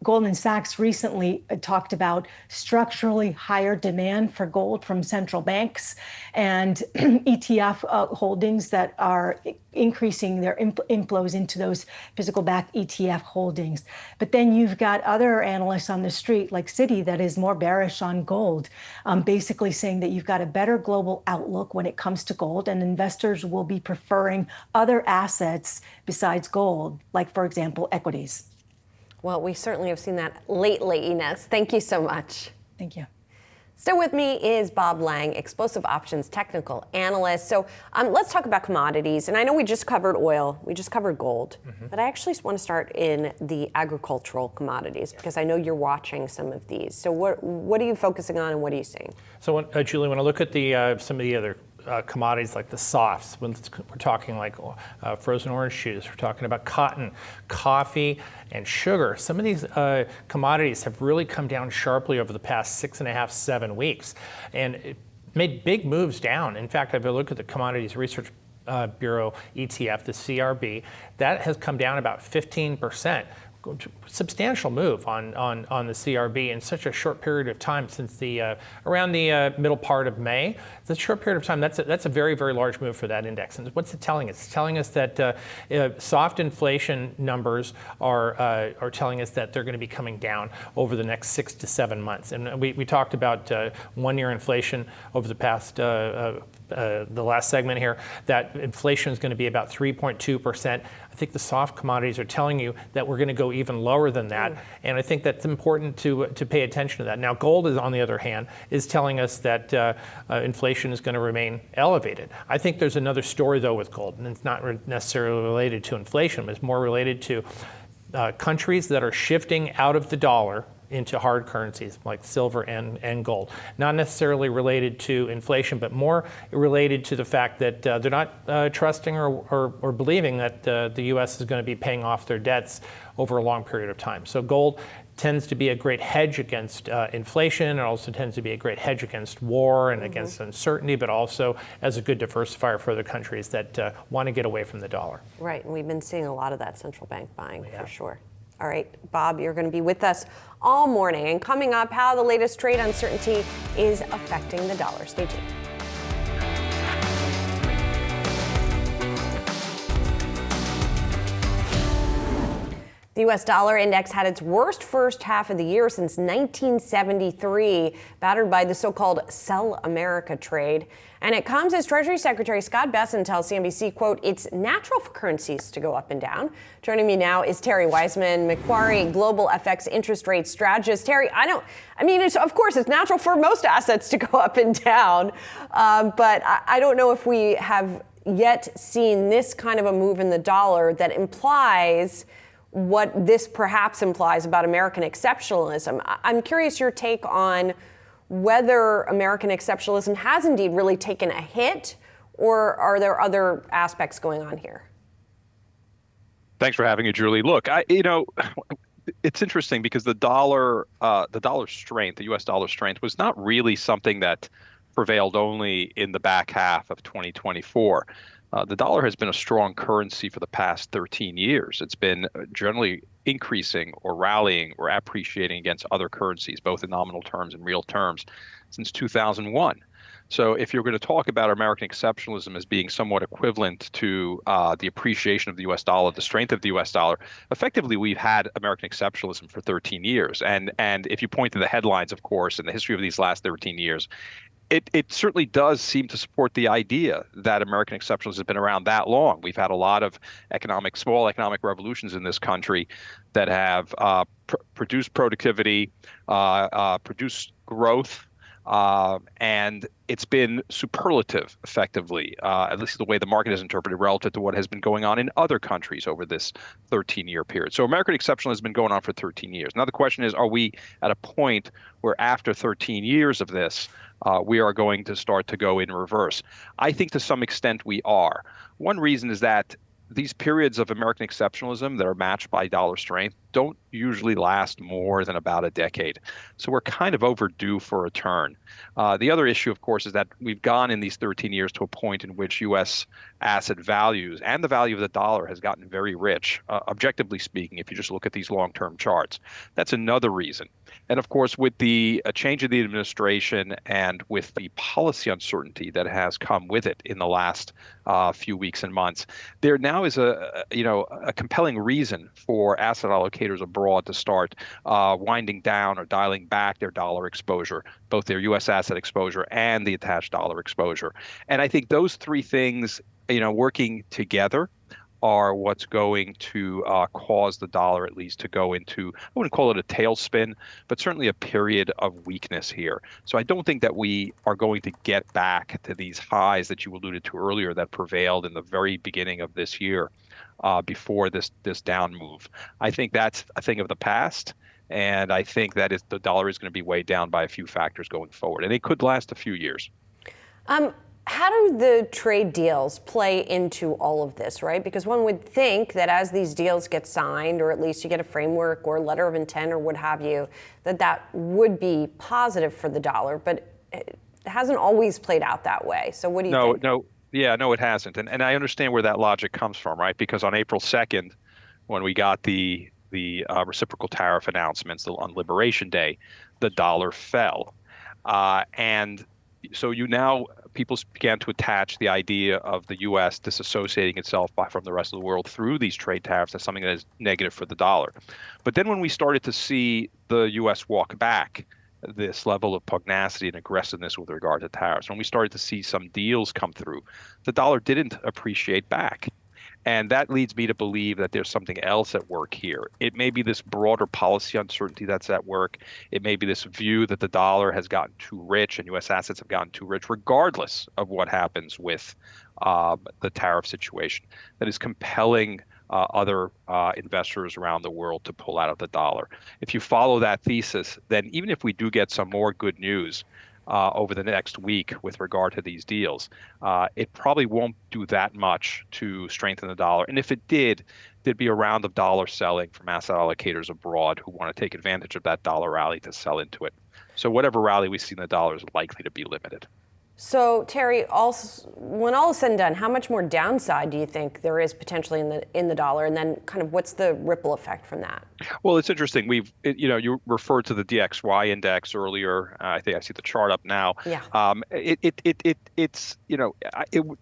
Goldman Sachs recently talked about structurally higher demand for gold from central banks and ETF holdings that are increasing their inflows into those physical-backed ETF holdings. But then you've got other analysts on the street, like Citi, that is more bearish on gold, basically saying that you've got a better global outlook when it comes to gold, and investors will be preferring other assets besides gold, like, for example, equities. Well, we certainly have seen that lately, Ines. Thank you so much. Thank you. Still with me is Bob Lang, Explosive Options Technical Analyst. So let's talk about commodities. And I know we just covered oil, we just covered gold, but I actually want to start in the agricultural commodities because I know you're watching some of these. So what are you focusing on and what are you seeing? So, Julie, when I look at the some of the other commodities like the softs, we're talking like frozen orange juice, we're talking about cotton, coffee, and sugar. Some of these commodities have really come down sharply over the past 6.5, 7 weeks, and it made big moves down. In fact, if I look at the Commodities Research Bureau ETF, the CRB, that has come down about 15%. Substantial move on the CRB in such a short period of time since the around the middle part of May. It's a short period of time. That's a very, very large move for that index. And what's it telling us? It's telling us that soft inflation numbers are telling us that they're going to be coming down over the next 6 to 7 months. And we talked about 1-year inflation over the past the last segment here, that inflation is going to be about 3.2%. I think the soft commodities are telling you that we're going to go even lower than that. And I think that's important to pay attention to that. Now, gold is, on the other hand, is telling us that inflation is going to remain elevated. I think there's another story, though, with gold, and it's not necessarily related to inflation, but it's more related to countries that are shifting out of the dollar into hard currencies like silver and gold. Not necessarily related to inflation, but more related to the fact that they're not trusting or believing that the U.S. is going to be paying off their debts over a long period of time. So gold tends to be a great hedge against inflation. It also tends to be a great hedge against war and against uncertainty, but also as a good diversifier for other countries that want to get away from the dollar. Right, and we've been seeing a lot of that central bank buying for sure. All right, Bob, you're going to be with us all morning. And coming up, how the latest trade uncertainty is affecting the dollar. Stay tuned. The U.S. dollar index had its worst first half of the year since 1973, battered by the so-called Sell America trade. And it comes as Treasury Secretary Scott Bessent tells CNBC, quote, it's natural for currencies to go up and down. Joining me now is Terry Wiseman, Macquarie Global FX interest rate strategist. Terry, of course, it's natural for most assets to go up and down, but I don't know if we have yet seen this kind of a move in the dollar that implies what this perhaps implies about American exceptionalism. I'm curious your take on whether American exceptionalism has indeed really taken a hit, or are there other aspects going on here? Thanks for having me, Julie. Look, it's interesting because the dollar strength, the U.S. dollar strength, was not really something that prevailed only in the back half of 2024. The dollar has been a strong currency for the past 13 years. It's been generally increasing or rallying or appreciating against other currencies, both in nominal terms and real terms, since 2001. So if you're going to talk about American exceptionalism as being somewhat equivalent to the appreciation of the U.S. dollar, the strength of the U.S. dollar, effectively we've had American exceptionalism for 13 years. And if you point to the headlines, of course, in the history of these last 13 years, It certainly does seem to support the idea that American exceptionalism has been around that long. We've had a lot of small economic revolutions in this country that have produced productivity, produced growth, and it's been superlative, effectively, at least the way the market has interpreted relative to what has been going on in other countries over this 13-year period. So American exceptionalism has been going on for 13 years. Now the question is, are we at a point where after 13 years of this, we are going to start to go in reverse? I think to some extent we are. One reason is that these periods of American exceptionalism that are matched by dollar strength don't usually last more than about a decade. So we're kind of overdue for a turn. The other issue, of course, is that we've gone in these 13 years to a point in which U.S. asset values and the value of the dollar has gotten very rich, objectively speaking, if you just look at these long-term charts. That's another reason. And of course, with the change of the administration and with the policy uncertainty that has come with it in the last few weeks and months, there now is a compelling reason for asset allocators abroad to start winding down or dialing back their dollar exposure, both their U.S. asset exposure and the attached dollar exposure. And I think those three things, working together, are what's going to cause the dollar at least to go into, I wouldn't call it a tailspin, but certainly a period of weakness here. So I don't think that we are going to get back to these highs that you alluded to earlier that prevailed in the very beginning of this year before this down move. I think that's a thing of the past. And I think that the dollar is going to be weighed down by a few factors going forward. And it could last a few years. How do the trade deals play into all of this, right? Because one would think that as these deals get signed, or at least you get a framework or letter of intent or what have you, that would be positive for the dollar. But it hasn't always played out that way. So what do you think? No, it hasn't. And I understand where that logic comes from, right? Because on April 2nd, when we got the reciprocal tariff announcements on Liberation Day, the dollar fell. And so people began to attach the idea of the U.S. disassociating itself from the rest of the world through these trade tariffs as something that is negative for the dollar. But then when we started to see the U.S. walk back this level of pugnacity and aggressiveness with regard to tariffs, when we started to see some deals come through, the dollar didn't appreciate back. And that leads me to believe that there's something else at work here. It may be this broader policy uncertainty that's at work. It may be this view that the dollar has gotten too rich and U.S. assets have gotten too rich, regardless of what happens with the tariff situation, that is compelling other investors around the world to pull out of the dollar. If you follow that thesis, then even if we do get some more good news over the next week with regard to these deals, it probably won't do that much to strengthen the dollar. And if it did, there'd be a round of dollar selling from asset allocators abroad who want to take advantage of that dollar rally to sell into it. So whatever rally we see in the dollar is likely to be limited. So, Terry, when all is said and done, how much more downside do you think there is potentially in the dollar? And then kind of what's the ripple effect from that? Well, it's interesting. You referred to the DXY index earlier. I think I see the chart up now. Yeah. It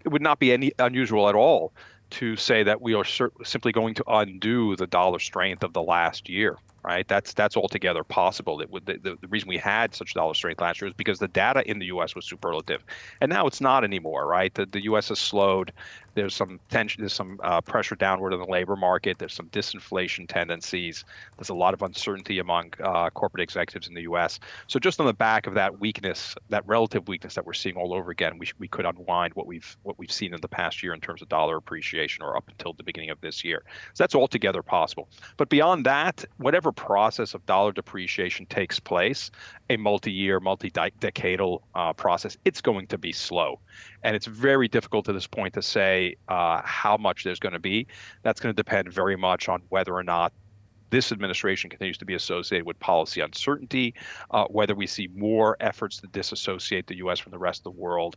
would not be any unusual at all to say that we are simply going to undo the dollar strength of the last year. Right, that's altogether possible. The reason we had such dollar strength last year is because the data in the U.S. was superlative, and now it's not anymore. Right, the U.S. has slowed. There's some tension. There's some pressure downward in the labor market. There's some disinflation tendencies. There's a lot of uncertainty among corporate executives in the U.S. So just on the back of that weakness, that relative weakness that we're seeing all over again, we could unwind what we've seen in the past year in terms of dollar appreciation, or up until the beginning of this year. So that's altogether possible. But beyond that, whatever process of dollar depreciation takes place, a multi-year, multi-decadal process, it's going to be slow. And it's very difficult at this point to say how much there's going to be. That's going to depend very much on whether or not this administration continues to be associated with policy uncertainty, whether we see more efforts to disassociate the U.S. from the rest of the world.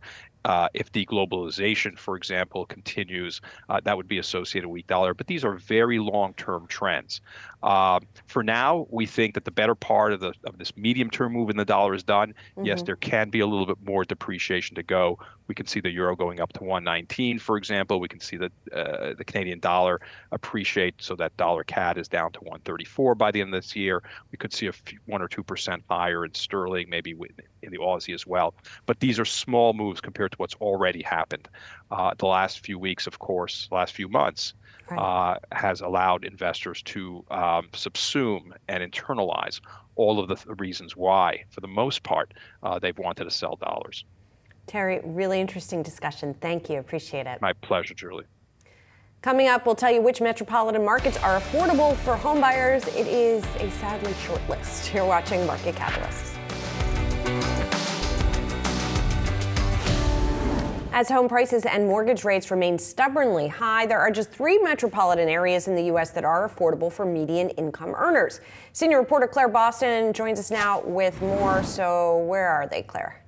If deglobalization, for example, continues, that would be associated with weak dollar. But these are very long-term trends. For now, we think that the better part of this medium-term move in the dollar is done. Mm-hmm. Yes, there can be a little bit more depreciation to go. We can see the euro going up to 119, for example. We can see the Canadian dollar appreciate, so that dollar CAD is down to 120. 134 by the end of this year. We could see 1 or 2% higher in sterling, maybe in the Aussie as well. But these are small moves compared to what's already happened. The last few weeks, of course, last few months, has allowed investors to subsume and internalize all of the reasons why, for the most part, they've wanted to sell dollars. Terry, really interesting discussion. Thank you. Appreciate it. My pleasure, Julie. Coming up, we'll tell you which metropolitan markets are affordable for homebuyers. It is a sadly short list. You're watching Market Catalysts. As home prices and mortgage rates remain stubbornly high, there are just 3 metropolitan areas in the U.S. that are affordable for median income earners. Senior reporter Claire Boston joins us now with more. So where are they, Claire?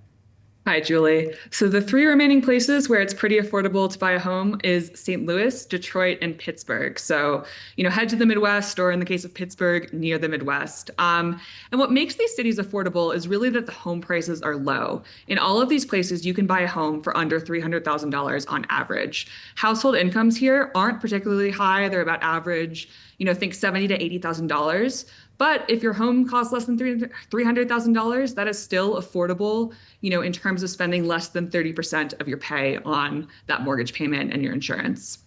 Hi, Julie. So the 3 remaining places where it's pretty affordable to buy a home is St. Louis, Detroit, and Pittsburgh. So, head to the Midwest, or in the case of Pittsburgh, near the Midwest. And what makes these cities affordable is really that the home prices are low. In all of these places, you can buy a home for under $300,000 on average. Household incomes here aren't particularly high. They're about average, think $70,000 to $80,000. But if your home costs less than $300,000, that is still affordable, in terms of spending less than 30% of your pay on that mortgage payment and your insurance.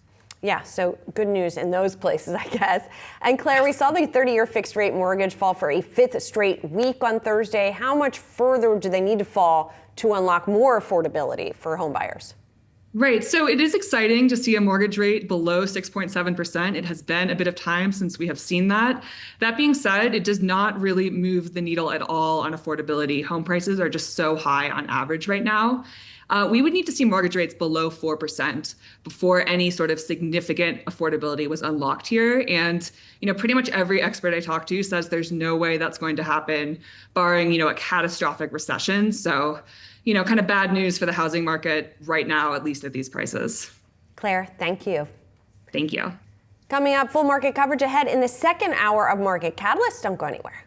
Yeah, so good news in those places, I guess. And Claire, we saw the 30-year fixed rate mortgage fall for a 5th straight week on Thursday. How much further do they need to fall to unlock more affordability for homebuyers? Right. So it is exciting to see a mortgage rate below 6.7%. It has been a bit of time since we have seen that. That being said, it does not really move the needle at all on affordability. Home prices are just so high on average right now. We would need to see mortgage rates below 4% before any sort of significant affordability was unlocked here. And, pretty much every expert I talk to says there's no way that's going to happen, barring, a catastrophic recession. So, kind of bad news for the housing market right now, at least at these prices. Claire, thank you. Thank you. Coming up, full market coverage ahead in the second hour of Market Catalyst. Don't go anywhere.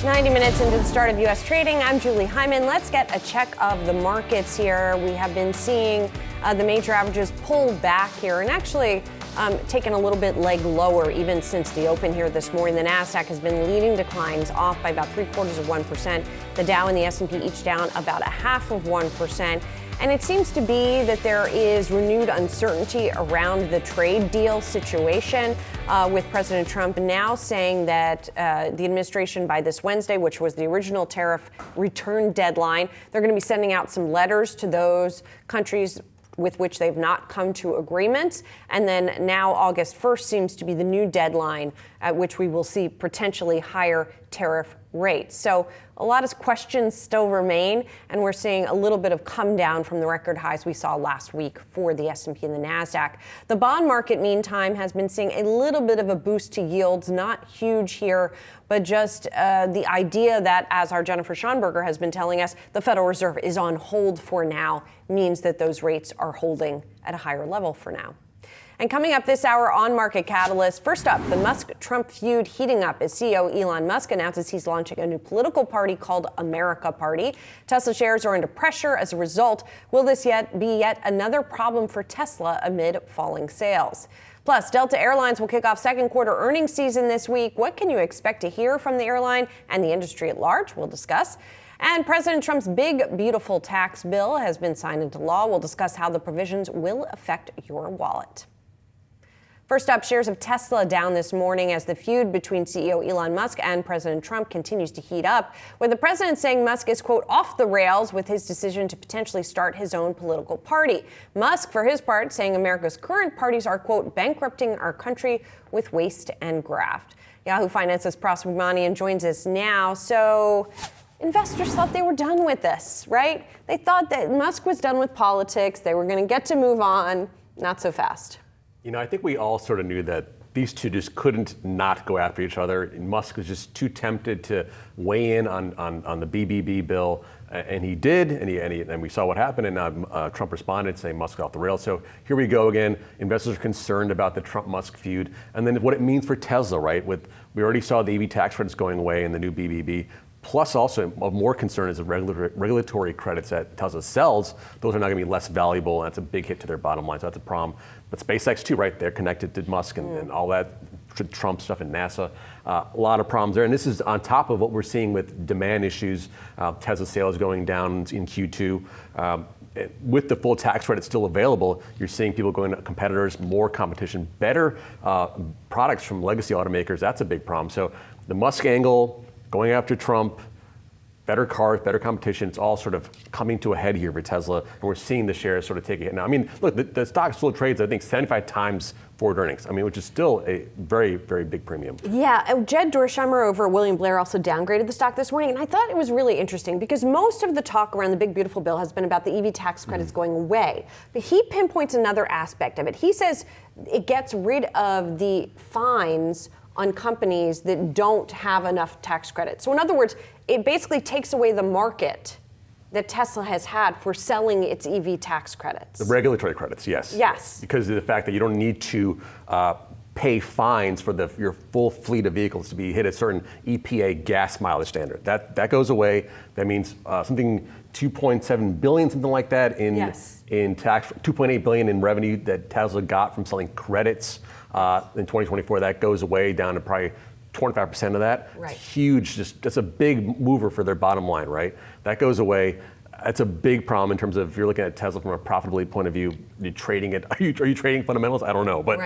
90 minutes into the start of U.S. trading, I'm Julie Hyman. Let's get a check of the markets here. We have been seeing the major averages pull back here and actually taken a little bit leg lower even since the open here this morning. The Nasdaq has been leading declines off by about 0.75%. The Dow and the S&P each down about 0.5%. And it seems to be that there is renewed uncertainty around the trade deal situation, with President Trump now saying that the administration by this Wednesday, which was the original tariff return deadline, they're going to be sending out some letters to those countries with which they've not come to agreements. And then now August 1st seems to be the new deadline at which we will see potentially higher tariff rates. So a lot of questions still remain, and we're seeing a little bit of come down from the record highs we saw last week for the S&P and the Nasdaq. The bond market, meantime, has been seeing a little bit of a boost to yields, not huge here, but just the idea that, as our Jennifer Schonberger has been telling us, the Federal Reserve is on hold for now, means that those rates are holding at a higher level for now. And coming up this hour on Market Catalyst, first up, the Musk-Trump feud heating up as CEO Elon Musk announces he's launching a new political party called America Party. Tesla shares are under pressure as a result. Will this be yet another problem for Tesla amid falling sales? Plus, Delta Airlines will kick off second quarter earnings season this week. What can you expect to hear from the airline and the industry at large? We'll discuss. And President Trump's big, beautiful tax bill has been signed into law. We'll discuss how the provisions will affect your wallet. First up, shares of Tesla down this morning as the feud between CEO Elon Musk and President Trump continues to heat up, with the president saying Musk is, quote, off the rails with his decision to potentially start his own political party. Musk, for his part, saying America's current parties are, quote, bankrupting our country with waste and graft. Yahoo Finance's Prosper Manian joins us now. So investors thought they were done with this, right? They thought that Musk was done with politics. They were going to get to move on. Not so fast. I think we all sort of knew that these two just couldn't not go after each other. Musk was just too tempted to weigh in on the BBB bill. And he did, and we saw what happened, and Trump responded saying Musk off the rails. So here we go again. Investors are concerned about the Trump-Musk feud, and then what it means for Tesla, right? We already saw the EV tax credits going away and the new BBB. Plus, also of more concern is the regulatory credits that Tesla sells. Those are now going to be less valuable, and that's a big hit to their bottom line. So that's a problem. But SpaceX too, right? They're connected to Musk and all that Trump stuff and NASA. A lot of problems there. And this is on top of what we're seeing with demand issues. Tesla sales going down in Q2. With the full tax credit still available, you're seeing people going to competitors, more competition, better products from legacy automakers. That's a big problem. So the Musk angle, going after Trump, better cars, better competition, it's all sort of coming to a head here for Tesla, and we're seeing the shares sort of take a hit now. I mean, look, the stock still trades, I think, 75 times forward earnings. I mean, which is still a very, very big premium. Yeah, Jed Dorsheimer over at William Blair also downgraded the stock this morning, and I thought it was really interesting because most of the talk around the big beautiful bill has been about the EV tax credits going away, but he pinpoints another aspect of it. He says it gets rid of the fines on companies that don't have enough tax credits. So in other words, it basically takes away the market that Tesla has had for selling its EV tax credits. The regulatory credits, yes. Yes. Because of the fact that you don't need to pay fines for your full fleet of vehicles to be hit a certain EPA gas mileage standard. That goes away. That means something 2.7 billion, something like that in tax, 2.8 billion in revenue that Tesla got from selling credits in 2024. That goes away down to probably 25% of that. Right. It's huge. That's a big mover for their bottom line, right? That goes away. That's a big problem in terms of if you're looking at Tesla from a profitability point of view. You're trading it. Are you trading fundamentals? I don't know, but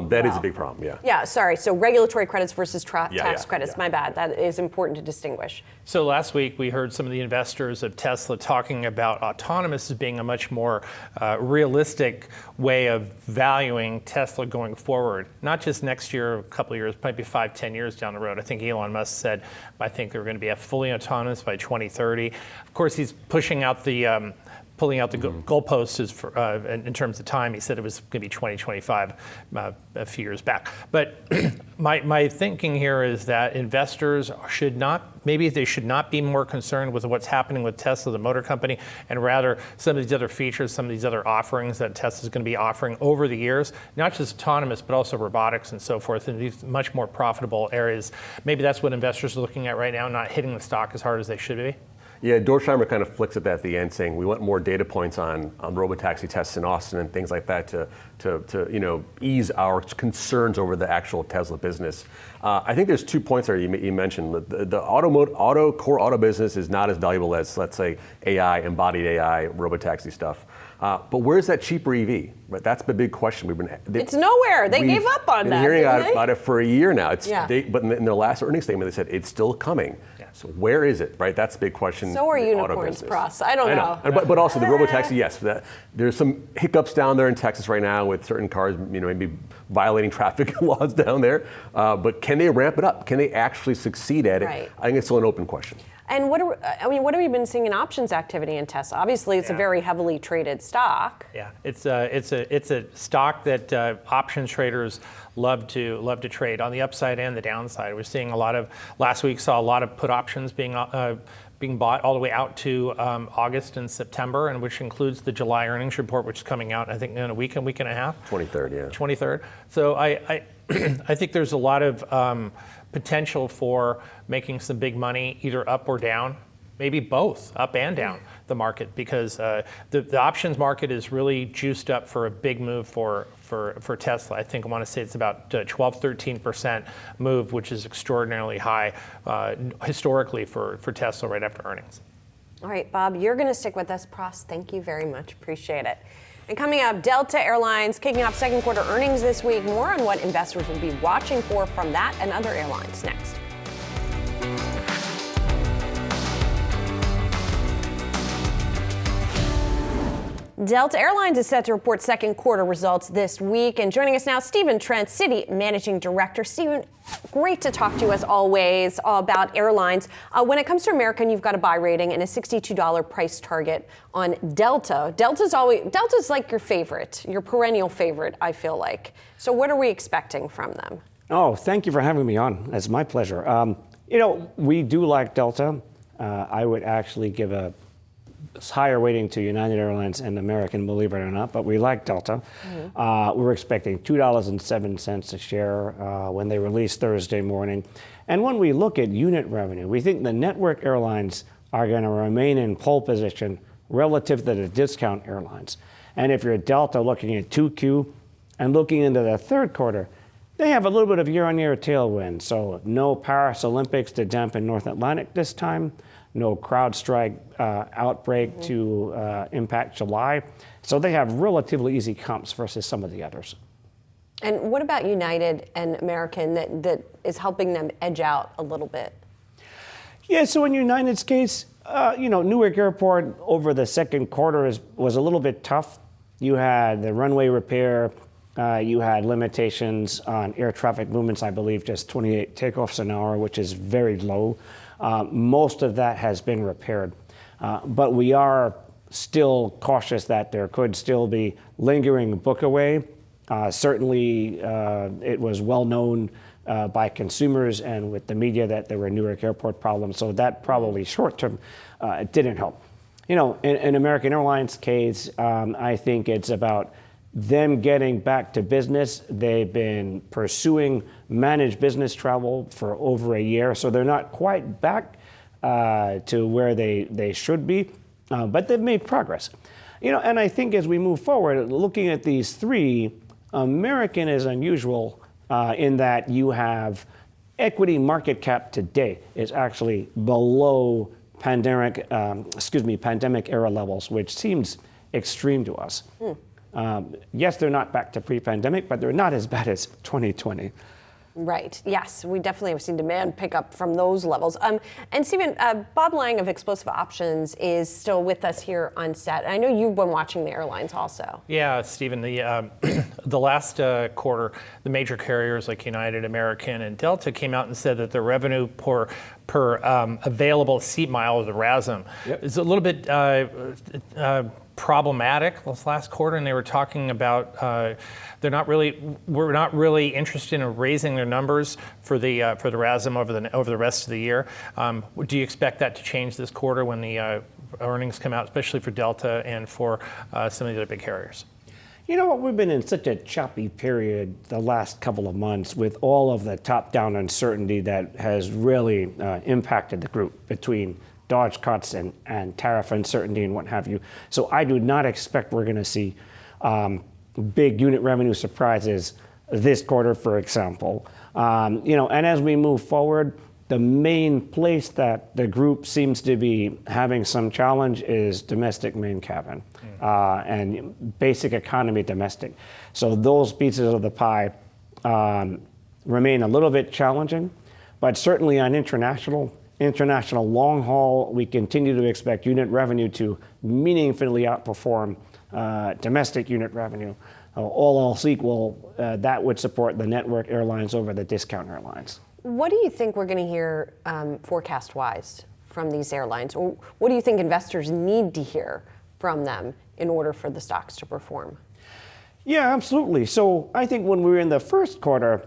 that is a big problem. Yeah. Yeah. Sorry. So regulatory credits versus tax credits. My bad. That is important to distinguish. So last week we heard some of the investors of Tesla talking about autonomous as being a much more realistic way of valuing Tesla going forward. Not just next year, a couple of years, maybe 5-10 years down the road. I think Elon Musk said, I think they're going to be fully autonomous by 2030. Of course, he's pushing out the pulling out the goalposts in terms of time. He said it was going to be 2025 a few years back. But my thinking here is that investors should not be more concerned with what's happening with Tesla, the motor company, and rather some of these other features, some of these other offerings that Tesla's going to be offering over the years, not just autonomous, but also robotics and so forth, in these much more profitable areas. Maybe that's what investors are looking at right now, not hitting the stock as hard as they should be. Yeah, Dorsheimer kind of flicks at that at the end, saying we want more data points on robotaxi tests in Austin and things like that to ease our concerns over the actual Tesla business. I think there's 2 points there you mentioned. The core auto business is not as valuable as, let's say, AI, embodied AI, robotaxi stuff. But where's that cheaper EV? Right, that's the big question. It's nowhere. They gave up on that. Been hearing about it for a year now. But in their last earnings statement, they said it's still coming. So where is it? Right, that's the big question. So are unicorns, Pross. I don't know. But also the robotaxi, yes. There's some hiccups down there in Texas right now with certain cars, maybe violating traffic laws down there. But can they ramp it up? Can they actually succeed at it? Right. I think it's still an open question. And what have we been seeing in options activity in Tesla? Obviously, it's a very heavily traded stock. Yeah, it's a stock that options traders love to trade on the upside and the downside. We're seeing last week saw a lot of put options being bought all the way out to August and September, and which includes the July earnings report, which is coming out, I think, in a week and a half. 23rd, yeah. 23rd. So I think there's a lot of potential for making some big money, either up or down, maybe both, up and down the market, because the options market is really juiced up for a big move for Tesla. I think I want to say it's about 12-13% move, which is extraordinarily high historically for Tesla right after earnings. All right, Bob, you're going to stick with us. Pross, thank you very much. Appreciate it. And coming up, Delta Airlines kicking off second quarter earnings this week. More on what investors will be watching for from that and other airlines next. Delta Airlines is set to report second quarter results this week. And joining us now, Stephen Trent, Citi Managing Director. Stephen, great to talk to you as always about airlines. When it comes to American, you've got a buy rating and a $62 price target on Delta. Delta's like your favorite, your perennial favorite, I feel like. So what are we expecting from them? Oh, thank you for having me on. It's my pleasure. We do like Delta. I would actually give a higher weighting to United Airlines and American, believe it or not, but we like Delta. We were expecting $2.07 a share when they released Thursday morning. And when we look at unit revenue, we think the network airlines are going to remain in pole position relative to the discount airlines. And if you're Delta looking at 2Q and looking into the third quarter, they have a little bit of year-on-year tailwind. So no Paris Olympics to dampen North Atlantic this time, no CrowdStrike outbreak to impact July. So they have relatively easy comps versus some of the others. And what about United and American that is helping them edge out a little bit? Yeah, so in United's case, Newark Airport over the second quarter was a little bit tough. You had the runway repair. You had limitations on air traffic movements, I believe just 28 takeoffs an hour, which is very low. Most of that has been repaired. But we are still cautious that there could still be lingering book away. Certainly, it was well known by consumers and with the media that there were Newark Airport problems. So that probably short term didn't help. In American Airlines case, I think it's about them getting back to business. They've been pursuing managed business travel for over a year, so they're not quite back to where they should be, but they've made progress. And I think as we move forward, looking at these three, American is unusual in that you have equity market cap today is actually below pandemic era levels, which seems extreme to us. Yes, they're not back to pre-pandemic, but they're not as bad as 2020. Right. Yes, we definitely have seen demand pick up from those levels. And Stephen, Bob Lang of Explosive Options is still with us here on set. I know you've been watching the airlines also. Yeah, Stephen, the last quarter, the major carriers like United, American, and Delta came out and said that the revenue per available seat mile, or the RASM, is a little bit problematic this last quarter, and they were talking about we're not really interested in raising their numbers for the RASM over the rest of the year. Do you expect that to change this quarter when the earnings come out, especially for Delta and for some of the other big carriers? You know what? We've been in such a choppy period the last couple of months with all of the top-down uncertainty that has really impacted the group between Dodge cuts and tariff uncertainty and what have you. So I do not expect we're going to see big unit revenue surprises this quarter, for example. And as we move forward, the main place that the group seems to be having some challenge is domestic main cabin and basic economy domestic. So those pieces of the pie remain a little bit challenging, but certainly on international long haul, we continue to expect unit revenue to meaningfully outperform domestic unit revenue. All else equal, that would support the network airlines over the discount airlines. What do you think we're going to hear forecast-wise from these airlines? Or what do you think investors need to hear from them in order for the stocks to perform? Yeah, absolutely. So I think when we were in the first quarter,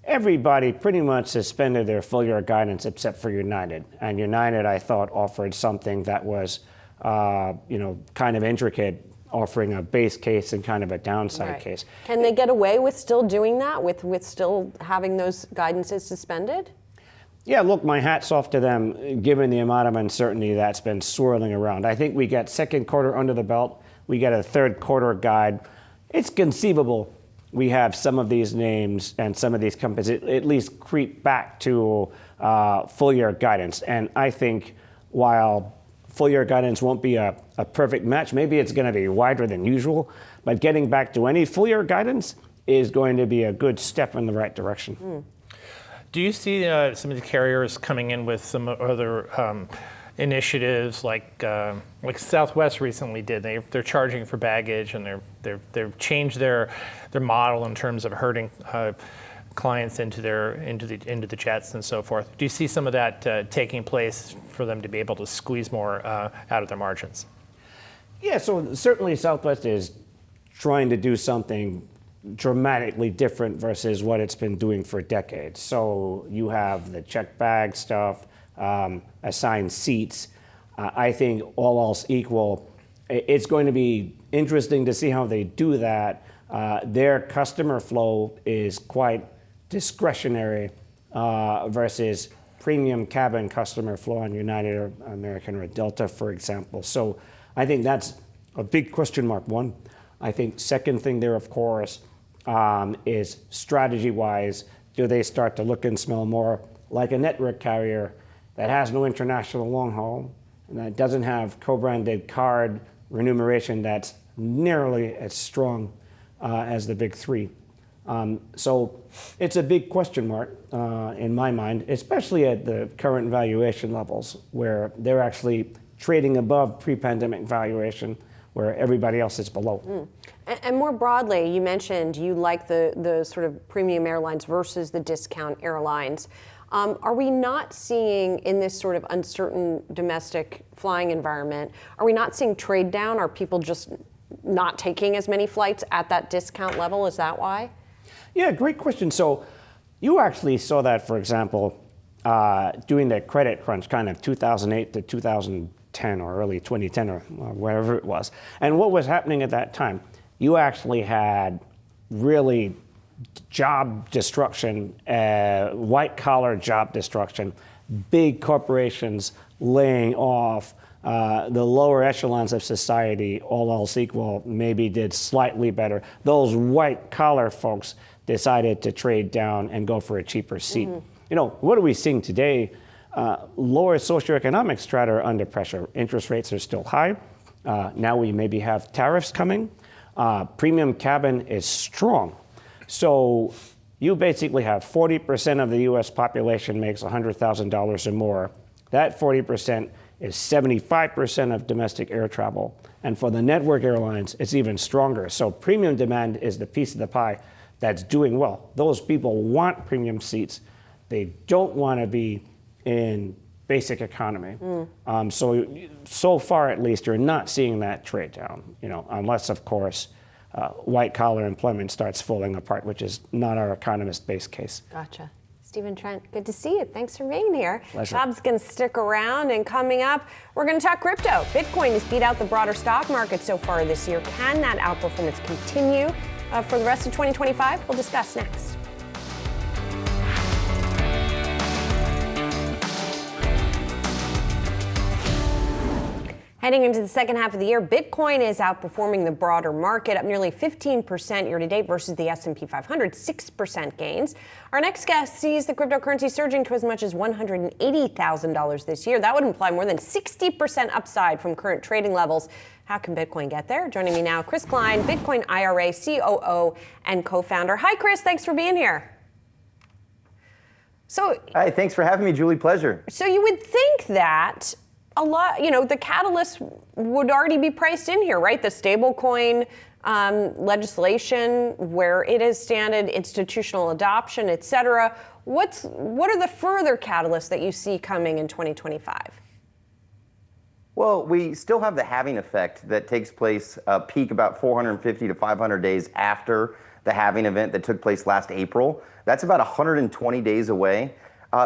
everybody pretty much suspended their full year guidance except for United. And United, I thought, offered something that was, kind of intricate, offering a base case and kind of a downside case. Can they get away with still doing that, with still having those guidances suspended? Yeah, look, my hat's off to them, given the amount of uncertainty that's been swirling around. I think we got second quarter under the belt. We got a third quarter guide. It's conceivable we have some of these names and some of these companies at least creep back to full year guidance. And I think while full year guidance won't be a perfect match, maybe it's going to be wider than usual, but getting back to any full year guidance is going to be a good step in the right direction. Do you see some of the carriers coming in with some other initiatives like Southwest recently did? They're charging for baggage, and they've changed their model in terms of herding clients into the jets and so forth. Do you see some of that taking place for them to be able to squeeze more out of their margins? Yeah, so certainly Southwest is trying to do something dramatically different versus what it's been doing for decades. So you have the checked bag stuff, assigned seats. I think all else equal, it's going to be interesting to see how they do that. Their customer flow is quite discretionary versus premium cabin customer flow on United or American or Delta, for example. So I think that's a big question mark, one. I think second thing there, of course, is strategy-wise, do they start to look and smell more like a network carrier that has no international long haul and that doesn't have co-branded card remuneration that's nearly as strong as the big three? So it's a big question mark in my mind, especially at the current valuation levels where they're actually trading above pre-pandemic valuation where everybody else is below. And more broadly, you mentioned you like the sort of premium airlines versus the discount airlines. Are we not seeing, in this sort of uncertain domestic flying environment, are we not seeing trade down? Are people just not taking as many flights at that discount level? Is that why? Yeah, great question. So you actually saw that, for example, doing the credit crunch kind of 2008 to 2010 or early 2010 or wherever it was. And what was happening at that time? You actually had really job destruction, white collar job destruction, big corporations laying off, the lower echelons of society, all else equal, maybe did slightly better. Those white collar folks decided to trade down and go for a cheaper seat. You know, what are we seeing today? Lower socioeconomic strata are under pressure. Interest rates are still high. Now we maybe have tariffs coming. Premium cabin is strong. So you basically have 40% of the US population makes $100,000 or more. That 40% is 75% of domestic air travel. And for the network airlines, it's even stronger. So premium demand is the piece of the pie that's doing well. Those people want premium seats. They don't want to be in basic economy. So far, at least, you're not seeing that trade down, unless, of course, white collar employment starts falling apart, which is not our economist base case. Gotcha. Stephen Trent, good to see you. Thanks for being here. Pleasure. Bob's going to stick around, and coming up, we're going to talk crypto. Bitcoin has beat out the broader stock market so far this year. Can that outperformance continue for the rest of 2025? We'll discuss next. Heading into the second half of the year, Bitcoin is outperforming the broader market, up nearly 15% year to date versus the S&P 500, 6% gains. Our next guest sees the cryptocurrency surging to as much as $180,000 this year. That would imply more than 60% upside from current trading levels. How can Bitcoin get there? Joining me now, Chris Klein, Bitcoin IRA COO and co-founder. Hi, Chris. Thanks for being here. Hi, thanks for having me, Julie. Pleasure. So you would think that a lot, the catalyst would already be priced in here, right? The stablecoin legislation, where it is standard, institutional adoption, et cetera. What are the further catalysts that you see coming in 2025? Well, we still have the halving effect that takes place, peak about 450 to 500 days after the halving event that took place last April. That's about 120 days away.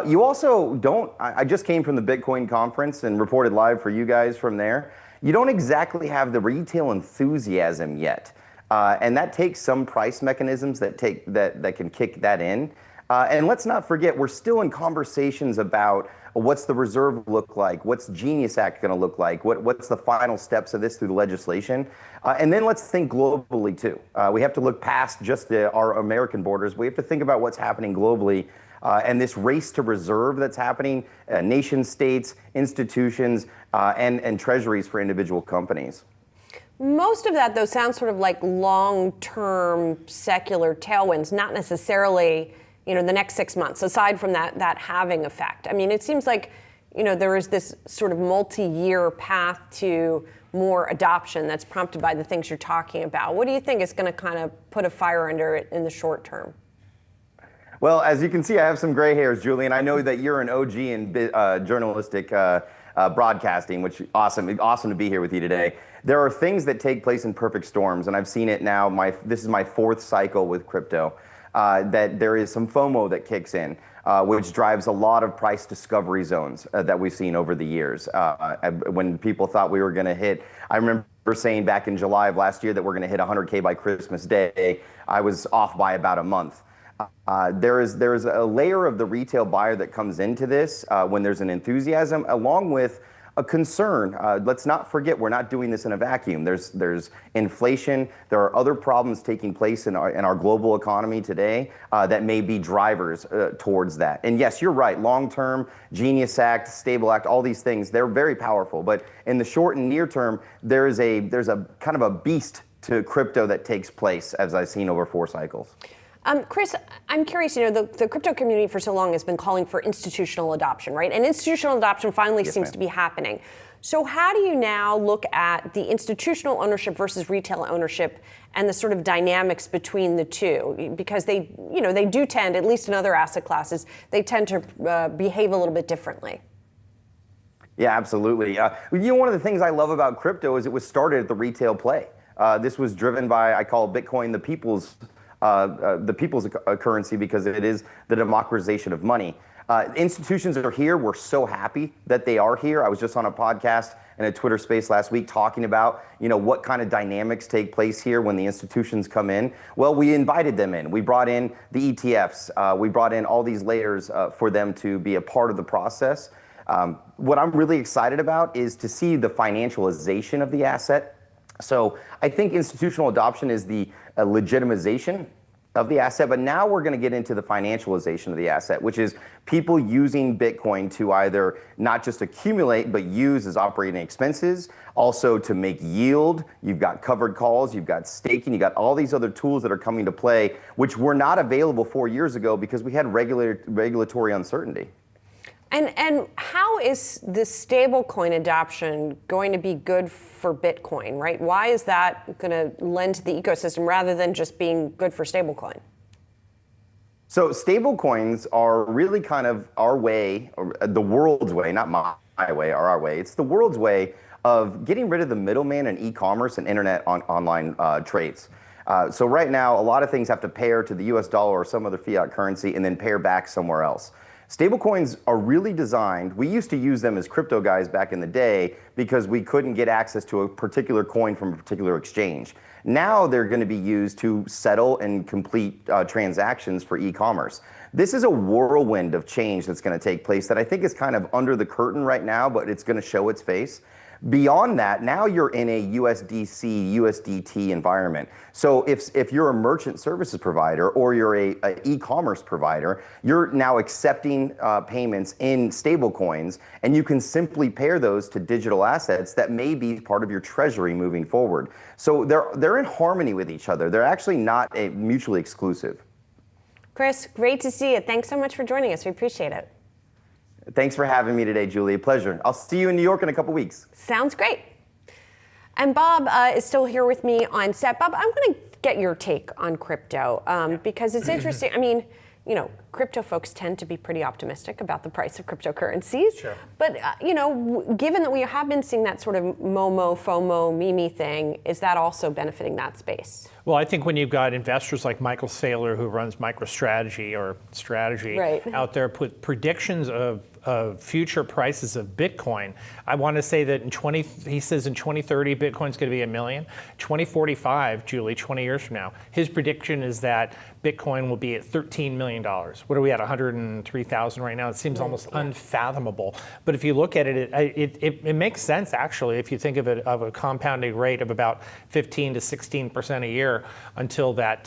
You also don't, I just came from the Bitcoin conference and reported live for you guys from there. You don't exactly have the retail enthusiasm yet. And that takes some price mechanisms that can kick that in. And let's not forget, we're still in conversations about what's the reserve look like, what's Genius Act going to look like, what's the final steps of this through the legislation. And then let's think globally too. We have to look past just our American borders. We have to think about what's happening globally. And this race to reserve that's happening, nation states, institutions, and treasuries for individual companies. Most of that, though, sounds sort of like long-term secular tailwinds, not necessarily, the next 6 months, aside from that halving effect. I mean, it seems like, there is this sort of multi-year path to more adoption that's prompted by the things you're talking about. What do you think is going to kind of put a fire under it in the short term? Well, as you can see, I have some gray hairs, Julie, and I know that you're an OG in journalistic broadcasting, which awesome to be here with you today. There are things that take place in perfect storms, and I've seen it now. This is my fourth cycle with crypto. That there is some FOMO that kicks in. which drives a lot of price discovery zones that we've seen over the years. When people thought we were going to hit, I remember saying back in July of last year that we're going to hit 100K by Christmas Day. I was off by about a month. There is a layer of the retail buyer that comes into this when there's an enthusiasm, along with a concern. Let's not forget, we're not doing this in a vacuum. There's inflation. There are other problems taking place in our global economy today that may be drivers towards that. And yes, you're right. Long-term, Genius Act, Stable Act, all these things, they're very powerful. But in the short and near term, there's a kind of a beast to crypto that takes place, as I've seen over 4 cycles. Chris, I'm curious, the crypto community for so long has been calling for institutional adoption, right? And institutional adoption finally seems to be happening. So how do you now look at the institutional ownership versus retail ownership and the sort of dynamics between the two? Because they do tend, at least in other asset classes, they tend to behave a little bit differently. Yeah, absolutely. One of the things I love about crypto is it was started at the retail play. This was driven by, I call Bitcoin the people's currency because it is the democratization of money. Institutions are here. We're so happy that they are here. I was just on a podcast and a Twitter space last week talking about, what kind of dynamics take place here when the institutions come in. Well, we invited them in. We brought in the ETFs. We brought in all these layers for them to be a part of the process. What I'm really excited about is to see the financialization of the asset. So I think institutional adoption is the legitimization of the asset, but now we're going to get into the financialization of the asset, which is people using Bitcoin to either not just accumulate, but use as operating expenses, also to make yield. You've got covered calls, you've got staking, you got all these other tools that are coming to play, which were not available 4 years ago because we had regulatory uncertainty. And how is this stablecoin adoption going to be good for Bitcoin, right? Why is that going to lend to the ecosystem rather than just being good for stablecoin? So stablecoins are really kind of our way, or the world's way, not my way or our way. It's the world's way of getting rid of the middleman in e-commerce and internet online trades. So right now, a lot of things have to pair to the US dollar or some other fiat currency and then pair back somewhere else. Stablecoins are really designed, we used to use them as crypto guys back in the day because we couldn't get access to a particular coin from a particular exchange. Now they're going to be used to settle and complete transactions for e-commerce. This is a whirlwind of change that's going to take place that I think is kind of under the curtain right now, but it's going to show its face. Beyond that, now you're in a USDC, USDT environment. So if you're a merchant services provider or you're a e-commerce provider, you're now accepting payments in stablecoins, and you can simply pair those to digital assets that may be part of your treasury moving forward. So they're in harmony with each other. They're actually not mutually exclusive. Chris, great to see you. Thanks so much for joining us. We appreciate it. Thanks for having me today, Julie. A pleasure. I'll see you in New York in a couple weeks. Sounds great. And Bob is still here with me on set. Bob, I'm going to get your take on crypto because it's interesting. I mean, crypto folks tend to be pretty optimistic about the price of cryptocurrencies. Sure. But, given that we have been seeing that sort of MOMO, FOMO, Mimi thing, is that also benefiting that space? Well, I think when you've got investors like Michael Saylor, who runs MicroStrategy or Strategy, out there put predictions of future prices of Bitcoin, I want to say that he says in 2030, Bitcoin's going to be $1 million. 2045, Julie, 20 years from now, his prediction is that Bitcoin will be at $13 million. What are we at, 103,000 right now? It seems almost unfathomable. But if you look at it, it makes sense, actually, if you think of it of a compounding rate of about 15 to 16% a year until that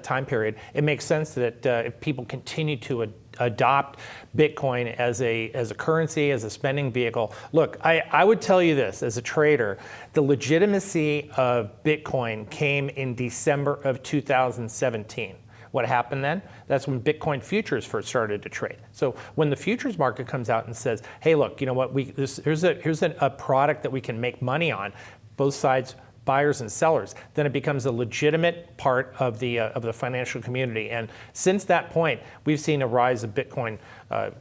time period. It makes sense that if people continue to adopt Bitcoin as a currency, as a spending vehicle. Look, I would tell you this as a trader, the legitimacy of Bitcoin came in December of 2017. What happened then? That's when Bitcoin futures first started to trade. So when the futures market comes out and says, hey, look, you know what, here's a product that we can make money on, both sides, buyers and sellers, then it becomes a legitimate part of the financial community. And since that point, we've seen a rise of Bitcoin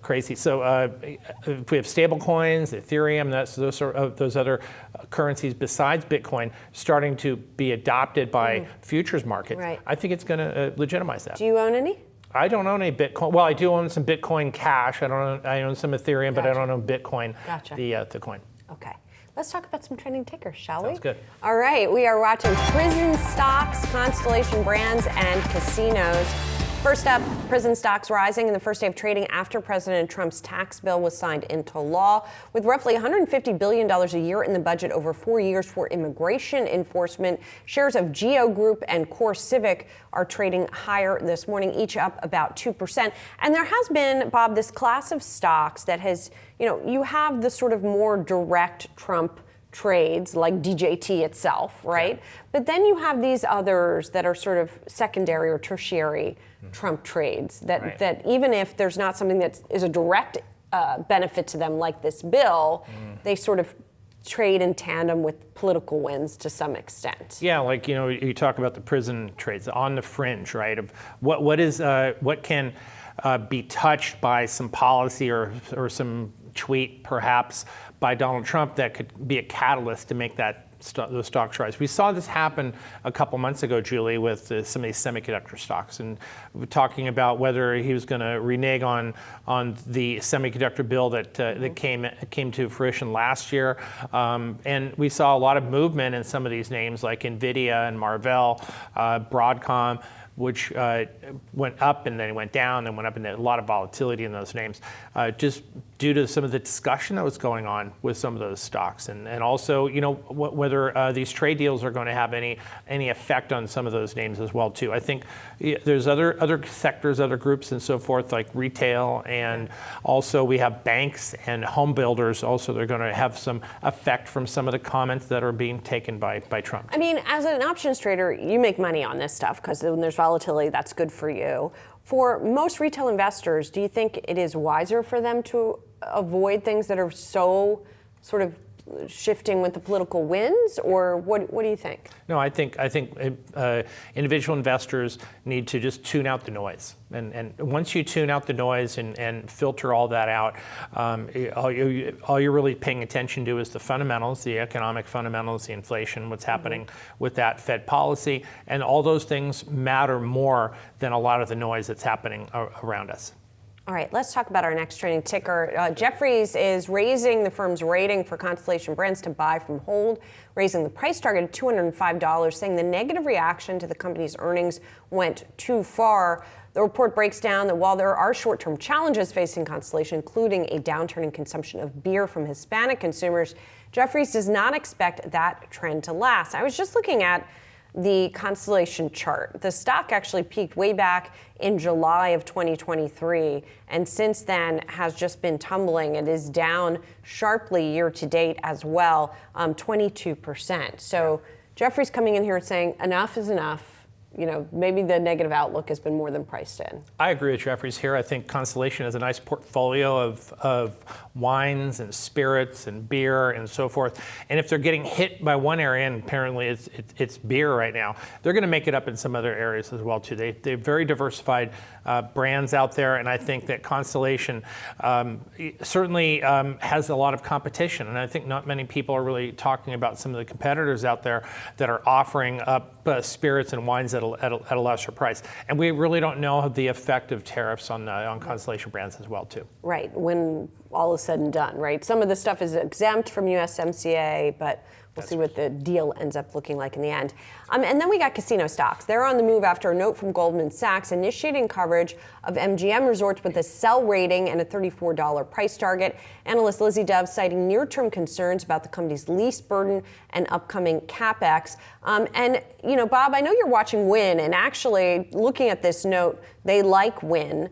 crazy. So if we have stable coins, Ethereum, those other currencies besides Bitcoin starting to be adopted by futures markets, I think it's going to legitimize that. Do you own any? I don't own any Bitcoin. Well, I do own some Bitcoin Cash. I own some Ethereum, but I don't own Bitcoin, the coin. Okay. Let's talk about some trending tickers, shall we? Sounds good. All right. We are watching prison stocks, Constellation Brands, and casinos. First up, prison stocks rising in the first day of trading after President Trump's tax bill was signed into law. With roughly $150 billion a year in the budget over 4 years for immigration enforcement, shares of Geo Group and Core Civic are trading higher this morning, each up about 2%. And there has been, Bob, this class of stocks that has, you have the sort of more direct Trump trades like DJT itself, right? Yeah. But then you have these others that are sort of secondary or tertiary Trump trades that even if there's not something that is a direct benefit to them like this bill, they sort of trade in tandem with political wins to some extent. Yeah, like, you talk about the prison trades on the fringe, right? Of what can be touched by some policy or some tweet perhaps by Donald Trump that could be a catalyst to make those stocks rise. We saw this happen a couple months ago, Julie, with some of these semiconductor stocks, and we're talking about whether he was going to renege on the semiconductor bill that came to fruition last year. And we saw a lot of movement in some of these names like Nvidia and Marvell, Broadcom, which went up and then it went down and went up, and a lot of volatility in those names, just due to some of the discussion that was going on with some of those stocks, and also whether these trade deals are going to have any effect on some of those names as well too. I think there's other sectors, other groups, and so forth, like retail, and also we have banks and home builders. Also, they're going to have some effect from some of the comments that are being taken by Trump. I mean, as an options trader, you make money on this stuff because when there's volatility, that's good for you. For most retail investors, do you think it is wiser for them to avoid things that are so sort of shifting with the political winds, or what do you think? No, I think individual investors need to just tune out the noise, and once you tune out the noise and filter all that out, all you're really paying attention to is the fundamentals, the economic fundamentals, the inflation, what's happening with that Fed policy, and all those things matter more than a lot of the noise that's happening around us. All right, let's talk about our next trending ticker. Jefferies is raising the firm's rating for Constellation Brands to buy from hold, raising the price target to $205, saying the negative reaction to the company's earnings went too far. The report breaks down that while there are short-term challenges facing Constellation, including a downturn in consumption of beer from Hispanic consumers, Jefferies does not expect that trend to last. I was just looking at the Constellation chart. The stock actually peaked way back in July of 2023, and since then has just been tumbling. It is down sharply year to date as well, 22%. So Jeffrey's coming in here saying enough is enough. Maybe the negative outlook has been more than priced in. I agree with Jefferies here. I think Constellation has a nice portfolio of wines and spirits and beer and so forth. And if they're getting hit by one area, and apparently it's beer right now, they're going to make it up in some other areas as well too. They're very diversified brands out there, and I think that Constellation certainly has a lot of competition. And I think not many people are really talking about some of the competitors out there that are offering up spirits and wines at a lesser price. And we really don't know the effect of tariffs on Constellation Brands as well too. Right, when all is said and done, right? Some of the stuff is exempt from USMCA, but we'll see what the deal ends up looking like in the end. And then we got casino stocks. They're on the move after a note from Goldman Sachs initiating coverage of MGM resorts with a sell rating and a $34 price target. Analyst Lizzie Dove citing near-term concerns about the company's lease burden and upcoming CapEx. And, Bob, I know you're watching Wynn, and actually looking at this note, they like Wynn.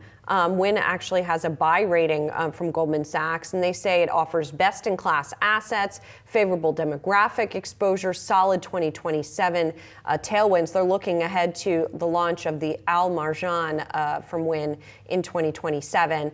Wynn actually has a buy rating from Goldman Sachs, and they say it offers best-in-class assets, favorable demographic exposure, solid 2027 tailwinds. They're looking ahead to the launch of the Al Marjan from Wynn in 2027.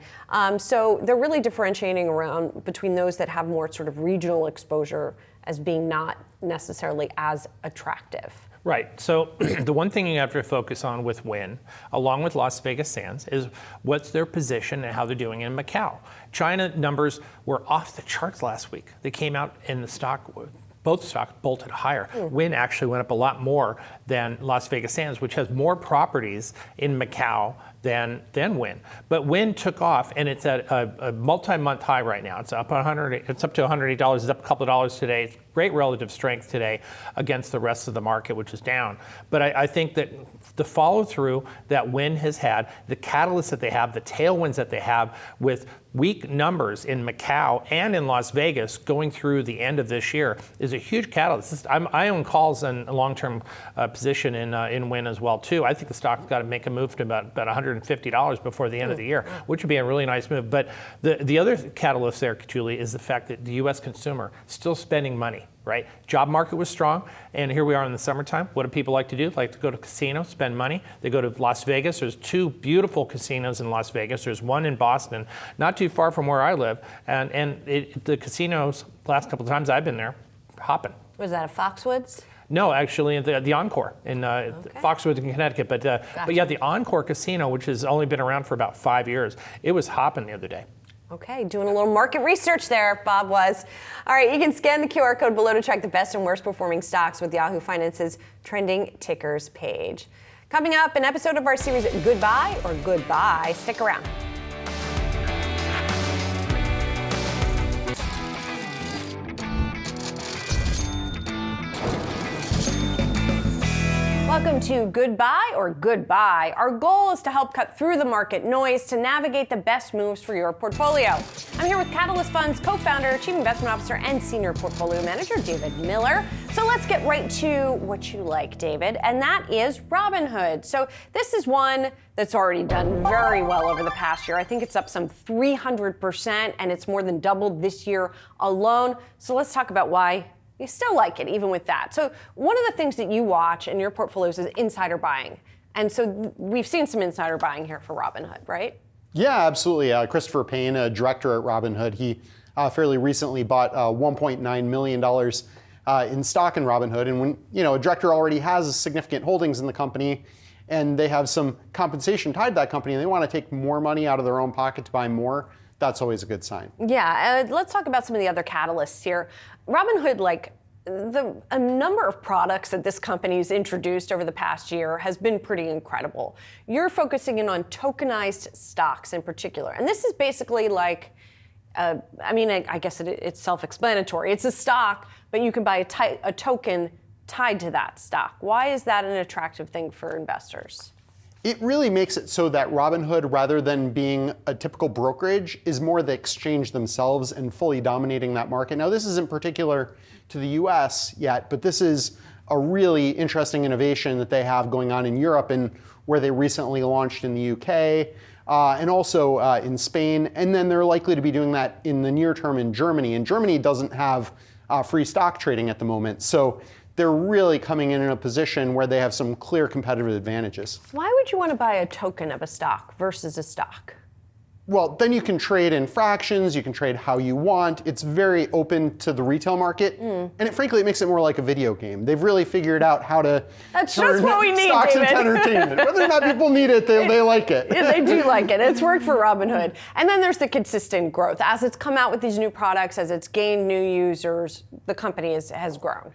So they're really differentiating around between those that have more sort of regional exposure as being not necessarily as attractive. Right. So the one thing you have to focus on with Wynn, along with Las Vegas Sands, is what's their position and how they're doing in Macau. China numbers were off the charts last week. They came out in the stock, both stocks bolted higher. Wynn actually went up a lot more than Las Vegas Sands, which has more properties in Macau than Win. But Win took off, and it's at a multi-month high right now. It's up to $108. It's up a couple of dollars today. It's great relative strength today against the rest of the market, which is down. But I think that the follow-through that Win has had, the catalysts that they have, the tailwinds that they have with weak numbers in Macau and in Las Vegas going through the end of this year is a huge catalyst. I own calls and a long-term position in Win as well too. I think the stock's got to make a move to about $150 before the end of the year, which would be a really nice move. But the other catalyst there, Julie, is the fact that the U.S. consumer still spending money. Right? Job market was strong, and here we are in the summertime. What do people like to do? Like to go to casinos, spend money. They go to Las Vegas. There's 2 beautiful casinos in Las Vegas. There's one in Boston, not too far from where I live. And the casinos, last couple of times I've been there, hopping. Was that a Foxwoods? No, actually, the Encore in Foxwoods in Connecticut. But yeah, the Encore Casino, which has only been around for about 5 years, it was hopping the other day. Okay, doing a little market research there, Bob was. All right, you can scan the QR code below to track the best and worst performing stocks with Yahoo Finance's trending tickers page. Coming up, an episode of our series Goodbye or Goodbye. Stick around. Welcome to Goodbye or Goodbye. Our goal is to help cut through the market noise to navigate the best moves for your portfolio. I'm here with Catalyst Funds co-founder, chief investment officer, and senior portfolio manager, David Miller. So let's get right to what you like, David, and that is Robinhood. So this is one that's already done very well over the past year. I think it's up some 300%, and it's more than doubled this year alone. So let's talk about why you still like it, even with that. So one of the things that you watch in your portfolios is insider buying. And so we've seen some insider buying here for Robinhood, right? Yeah, absolutely. Christopher Payne, a director at Robinhood, he fairly recently bought $1.9 million in stock in Robinhood. And when a director already has significant holdings in the company and they have some compensation tied to that company and they want to take more money out of their own pocket to buy more, that's always a good sign. Yeah, let's talk about some of the other catalysts here. Robinhood, a number of products that this company's introduced over the past year has been pretty incredible. You're focusing in on tokenized stocks in particular. And this is basically I guess it's self-explanatory. It's a stock, but you can buy a token tied to that stock. Why is that an attractive thing for investors? It really makes it so that Robinhood, rather than being a typical brokerage, is more the exchange themselves and fully dominating that market. Now, this isn't particular to the US yet, but this is a really interesting innovation that they have going on in Europe and where they recently launched in the UK and also in Spain. And then they're likely to be doing that in the near term in Germany. And Germany doesn't have free stock trading at the moment. So they're really coming in a position where they have some clear competitive advantages. Why would you want to buy a token of a stock versus a stock? Well, then you can trade in fractions, you can trade how you want. It's very open to the retail market. And frankly, it makes it more like a video game. They've really figured out how to turn what we need, stocks into entertainment. Whether or not people need it, they like it. Yeah, they do like it. It's worked for Robinhood. And then there's the consistent growth. As it's come out with these new products, as it's gained new users, the company has grown.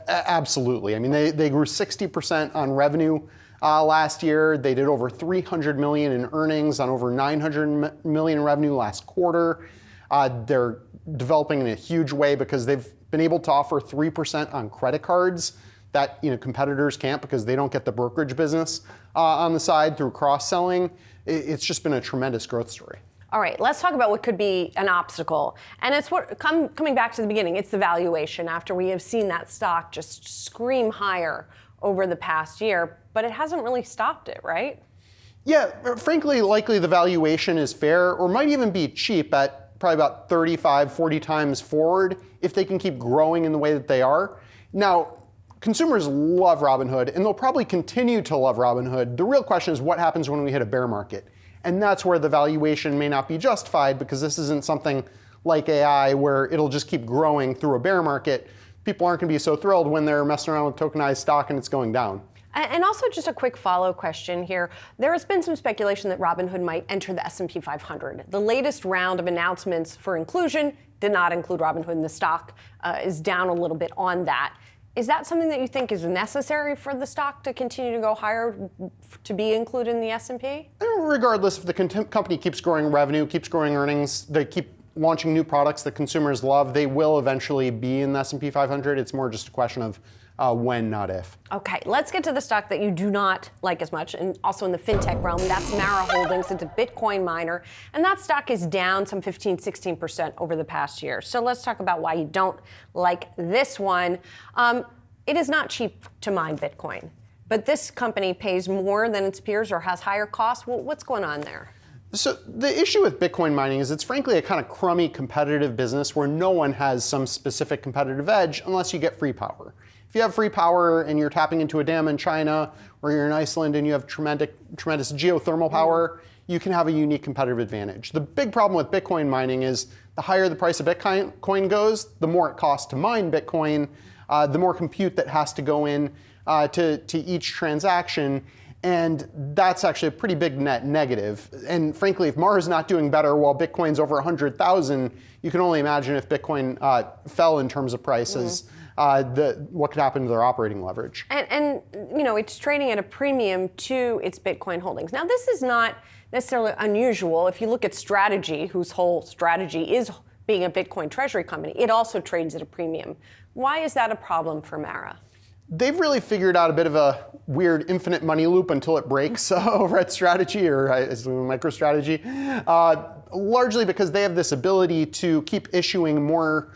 Absolutely. I mean, they grew 60% on revenue last year. They did over $300 million in earnings on over $900 million in revenue last quarter. They're developing in a huge way because they've been able to offer 3% on credit cards that competitors can't because they don't get the brokerage business on the side through cross-selling. It's just been a tremendous growth story. All right, let's talk about what could be an obstacle. And it's coming back to the beginning, it's the valuation after we have seen that stock just scream higher over the past year, but it hasn't really stopped it, right? Yeah, frankly, likely the valuation is fair or might even be cheap at probably about 35, 40 times forward if they can keep growing in the way that they are. Now, consumers love Robinhood and they'll probably continue to love Robinhood. The real question is what happens when we hit a bear market? And that's where the valuation may not be justified because this isn't something like AI where it'll just keep growing through a bear market. People aren't going to be so thrilled when they're messing around with tokenized stock and it's going down. And also just a quick follow question here. There has been some speculation that Robinhood might enter the S&P 500. The latest round of announcements for inclusion did not include Robinhood, and the stock is down a little bit on that. Is that something that you think is necessary for the stock to continue to go higher, to be included in the S&P? Regardless, if the company keeps growing revenue, keeps growing earnings, they keep launching new products that consumers love, they will eventually be in the S&P 500. It's more just a question of when, not if. Okay, let's get to the stock that you do not like as much, and also in the fintech realm. That's Mara Holdings. It's a Bitcoin miner, and that stock is down some 15-16% over the past year. So let's talk about why you don't like this one. It is not cheap to mine Bitcoin, but this company pays more than its peers or has higher costs. Well, what's going on there? So the issue with Bitcoin mining is it's frankly a kind of crummy competitive business where no one has some specific competitive edge unless you get free power. If you have free power and you're tapping into a dam in China, or you're in Iceland and you have tremendous geothermal power, you can have a unique competitive advantage. The big problem with Bitcoin mining is the higher the price of Bitcoin goes, the more it costs to mine Bitcoin, the more compute that has to go in to each transaction. And that's actually a pretty big net negative. And frankly, if Mara is not doing better while Bitcoin's over 100,000, you can only imagine if Bitcoin fell in terms of prices, what could happen to their operating leverage. And you know, it's trading at a premium to its Bitcoin holdings. Now, this is not necessarily unusual. If you look at Strategy, whose whole strategy is being a Bitcoin treasury company, it also trades at a premium. Why is that a problem for Mara? They've really figured out a bit of a weird infinite money loop until it breaks over at Strategy or MicroStrategy, largely because they have this ability to keep issuing more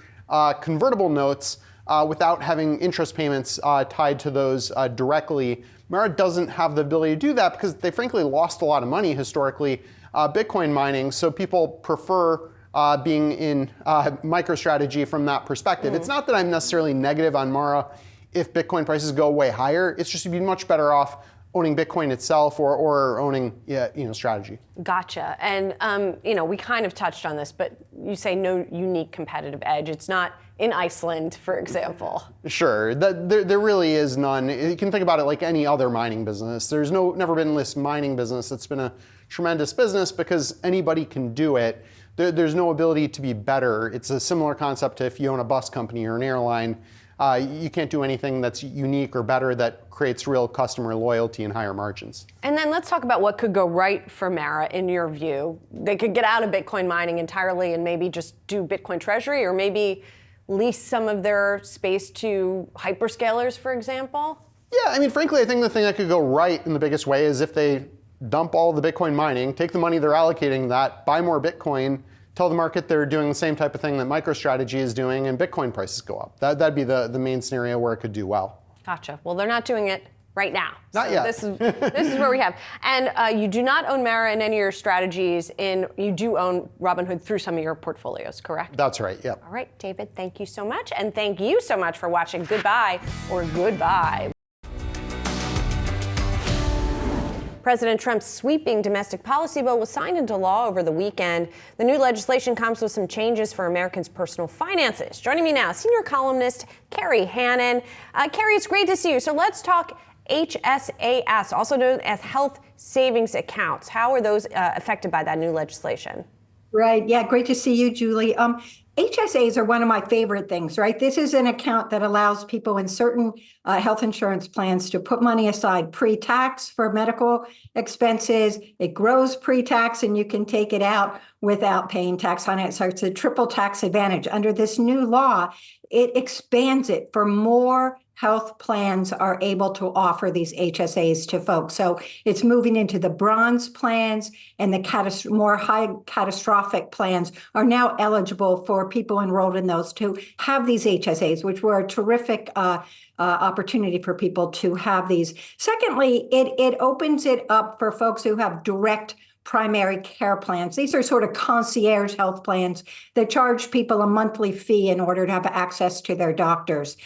convertible notes without having interest payments tied to those directly. Mara doesn't have the ability to do that because they frankly lost a lot of money historically Bitcoin mining, so people prefer being in MicroStrategy from that perspective. It's not that I'm necessarily negative on Mara if Bitcoin prices go way higher. It's just you'd be much better off owning Bitcoin itself or owning Strategy. Gotcha. And we kind of touched on this, but you say no unique competitive edge. It's not in Iceland, for example. Sure. There really is none. You can think about it like any other mining business. There's never been this mining business that's been a tremendous business because anybody can do it. There's no ability to be better. It's a similar concept to if you own a bus company or an airline. You can't do anything that's unique or better that creates real customer loyalty and higher margins. And then let's talk about what could go right for Mara in your view. They could get out of Bitcoin mining entirely and maybe just do Bitcoin treasury, or maybe lease some of their space to hyperscalers, for example? Yeah, I mean, frankly, I think the thing that could go right in the biggest way is if they dump all the Bitcoin mining, take the money they're allocating that, buy more Bitcoin, tell the market they're doing the same type of thing that MicroStrategy is doing, and Bitcoin prices go up. That'd be the main scenario where it could do well. Gotcha. Well, they're not doing it right now. Not yet. This is where we have. And you do not own Mara in any of your strategies. You do own Robinhood through some of your portfolios, correct? That's right, yep. All right, David, thank you so much. And thank you so much for watching Goodbye or Goodbye. President Trump's sweeping domestic policy bill was signed into law over the weekend. The new legislation comes with some changes for Americans' personal finances. Joining me now, senior columnist Carrie Hannon. Carrie, it's great to see you. So let's talk HSAs, also known as health savings accounts. How are those affected by that new legislation? Right. Yeah. Great to see you, Julie. HSAs are one of my favorite things, right? This is an account that allows people in certain health insurance plans to put money aside pre-tax for medical expenses. It grows pre-tax and you can take it out without paying tax on it. So it's a triple tax advantage. Under this new law, it expands it for more health plans are able to offer these HSAs to folks. So it's moving into the bronze plans, and the more high catastrophic plans are now eligible for people enrolled in those to have these HSAs, which were a terrific opportunity for people to have these. Secondly, it opens it up for folks who have direct primary care plans. These are sort of concierge health plans that charge people a monthly fee in order to have access to their doctors.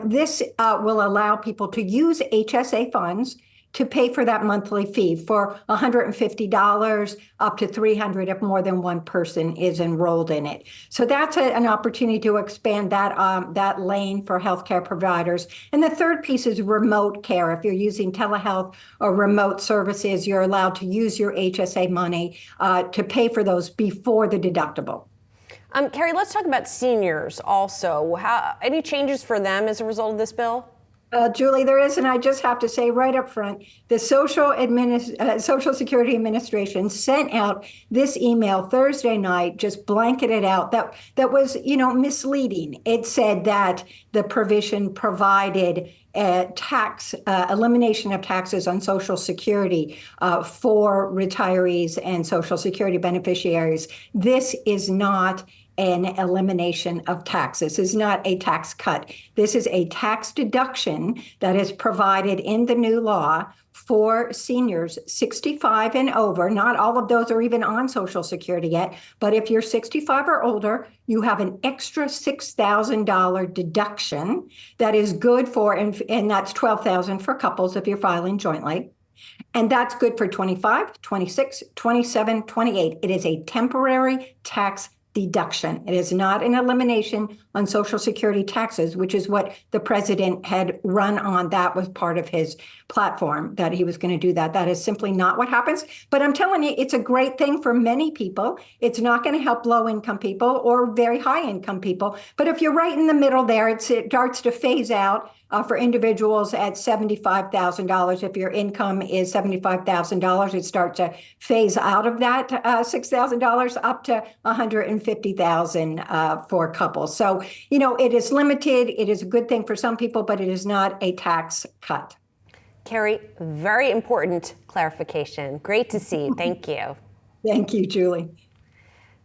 This will allow people to use HSA funds to pay for that monthly fee for $150 up to $300 if more than one person is enrolled in it. So that's an opportunity to expand that lane for healthcare providers. And the third piece is remote care. If you're using telehealth or remote services, you're allowed to use your HSA money to pay for those before the deductible. Carrie, let's talk about seniors also. Any changes for them as a result of this bill? Julie, there is, and I just have to say right up front, the Social Security Administration sent out this email Thursday night, just blanketed out, that was, misleading. It said that the provision provided elimination of taxes on Social Security for retirees and Social Security beneficiaries. This is not an elimination of taxes. This is not a tax cut. This is a tax deduction that is provided in the new law for seniors 65 and over. Not all of those are even on Social Security yet, but if you're 65 or older, you have an extra $6,000 deduction that is good for, and that's $12,000 for couples if you're filing jointly. And that's good for 25, 26, 27, 28. It is a temporary tax deduction. It is not an elimination on Social Security taxes, which is what the president had run on. That was part of his platform, that he was going to do that. That is simply not what happens. But I'm telling you, it's a great thing for many people. It's not going to help low-income people or very high-income people. But if you're right in the middle there, it starts to phase out for individuals at $75,000. If your income is $75,000, it starts to phase out of that $6,000 up to $150,000 for couples. So, it is limited. It is a good thing for some people, but it is not a tax cut. Carrie, very important clarification. Great to see. Thank you. Thank you, Julie.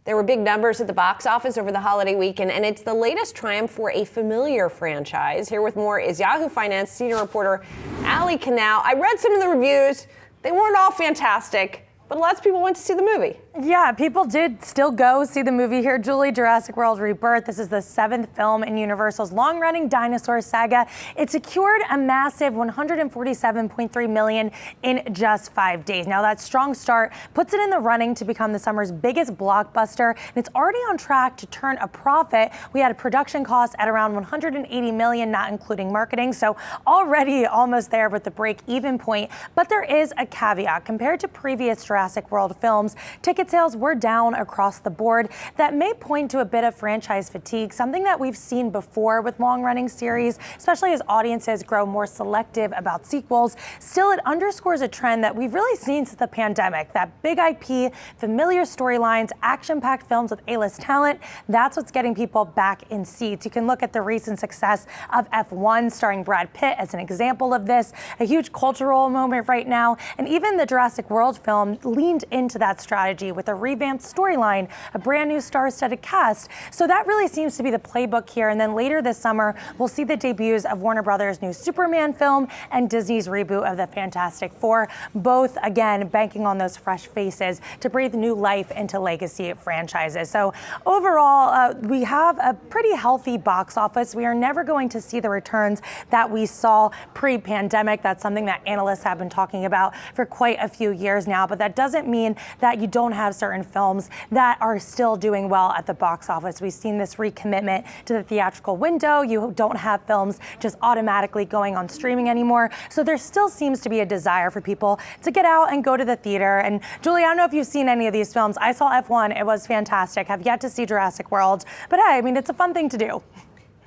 There were big numbers at the box office over the holiday weekend, and it's the latest triumph for a familiar franchise. Here with more is Yahoo Finance senior reporter Ali Canal. I read some of the reviews. They weren't all fantastic, but lots of people went to see the movie. Yeah, people did still go see the movie here. Julie, Jurassic World Rebirth. This is the 7th film in Universal's long-running dinosaur saga. It secured a massive $147.3 million in just 5 days. Now, that strong start puts it in the running to become the summer's biggest blockbuster, and it's already on track to turn a profit. We had a production cost at around $180 million, not including marketing, so already almost there with the break-even point. But there is a caveat. Compared to previous Jurassic World films, ticket sales were down across the board. That may point to a bit of franchise fatigue, something that we've seen before with long-running series, especially as audiences grow more selective about sequels. Still, it underscores a trend that we've really seen since the pandemic, that big IP, familiar storylines, action-packed films with A-list talent, that's what's getting people back in seats. You can look at the recent success of F1, starring Brad Pitt as an example of this, a huge cultural moment right now, and even the Jurassic World film leaned into that strategy with a revamped storyline, a brand new star-studded cast. So that really seems to be the playbook here. And then later this summer, we'll see the debuts of Warner Brothers' new Superman film and Disney's reboot of the Fantastic Four, both, again, banking on those fresh faces to breathe new life into legacy franchises. So overall, we have a pretty healthy box office. We are never going to see the returns that we saw pre-pandemic. That's something that analysts have been talking about for quite a few years now, but that doesn't mean that you don't have certain films that are still doing well at the box office. We've seen this recommitment to the theatrical window. You don't have films just automatically going on streaming anymore. So there still seems to be a desire for people to get out and go to the theater. And Julie, I don't know if you've seen any of these films. I saw F1. It was fantastic. Have yet to see Jurassic World. But hey, I mean, it's a fun thing to do.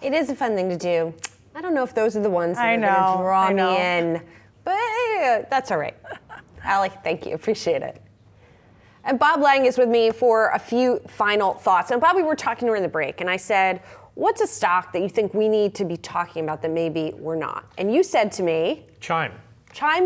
It is a fun thing to do. I don't know if those are the ones that are going to draw me in, but that's all right. Ali, thank you. Appreciate it. And Bob Lang is with me for a few final thoughts. And Bob, we were talking during the break, and I said, what's a stock that you think we need to be talking about that maybe we're not? And you said to me, Chime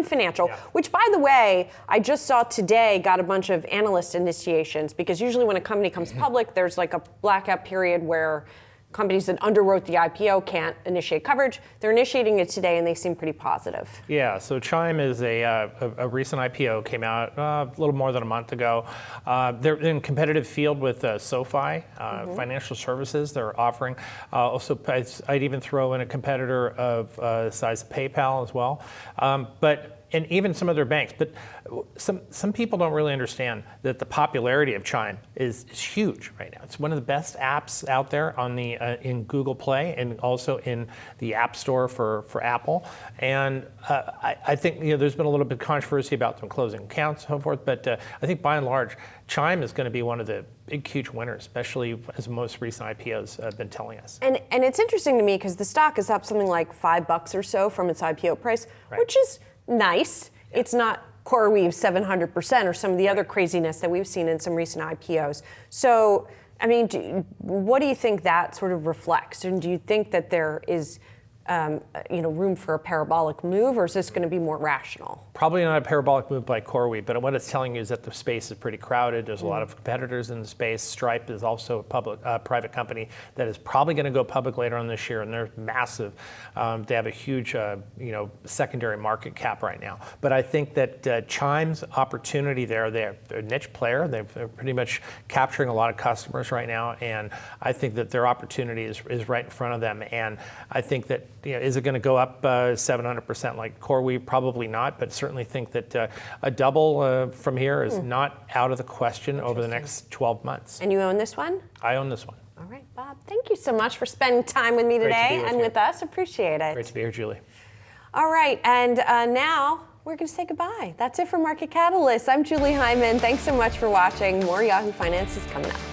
Financial, which, by the way, I just saw today got a bunch of analyst initiations, because usually when a company comes public, there's like a blackout period where companies that underwrote the IPO can't initiate coverage. They're initiating it today, and they seem pretty positive. Yeah, so Chime is a recent IPO, came out a little more than a month ago. They're in competitive field with SoFi, financial services they're offering. Also, I'd even throw in a competitor of size PayPal as well. But and even some other banks. But some people don't really understand that the popularity of Chime is huge right now. It's one of the best apps out there on the in Google Play and also in the App Store for Apple. And I think there's been a little bit of controversy about them closing accounts and so forth. But I think by and large, Chime is going to be one of the big, huge winners, especially as most recent IPOs have been telling us. And it's interesting to me because the stock is up something like $5 or so from its IPO price, which is nice. Yeah. It's not CoreWeave 700% or some of the other craziness that we've seen in some recent IPOs. So, I mean, what do you think that sort of reflects? And do you think that there is room for a parabolic move, or is this going to be more rational? Probably not a parabolic move by CoreWeave, but what it's telling you is that the space is pretty crowded. There's a lot of competitors in the space. Stripe is also a private company that is probably going to go public later on this year, and they're massive. They have a huge, secondary market cap right now. But I think that Chime's opportunity there, they're a niche player. They're pretty much capturing a lot of customers right now, and I think that their opportunity is right in front of them. And I think that is it going to go up 700% like CoreWeave? Probably not, but certainly think that a double from here is not out of the question over the next 12 months. And you own this one? I own this one. All right, Bob, thank you so much for spending time with me today and with us. Appreciate it. Great to be here, Julie. All right, and now we're going to say goodbye. That's it for Market Catalyst. I'm Julie Hyman. Thanks so much for watching. More Yahoo Finance is coming up.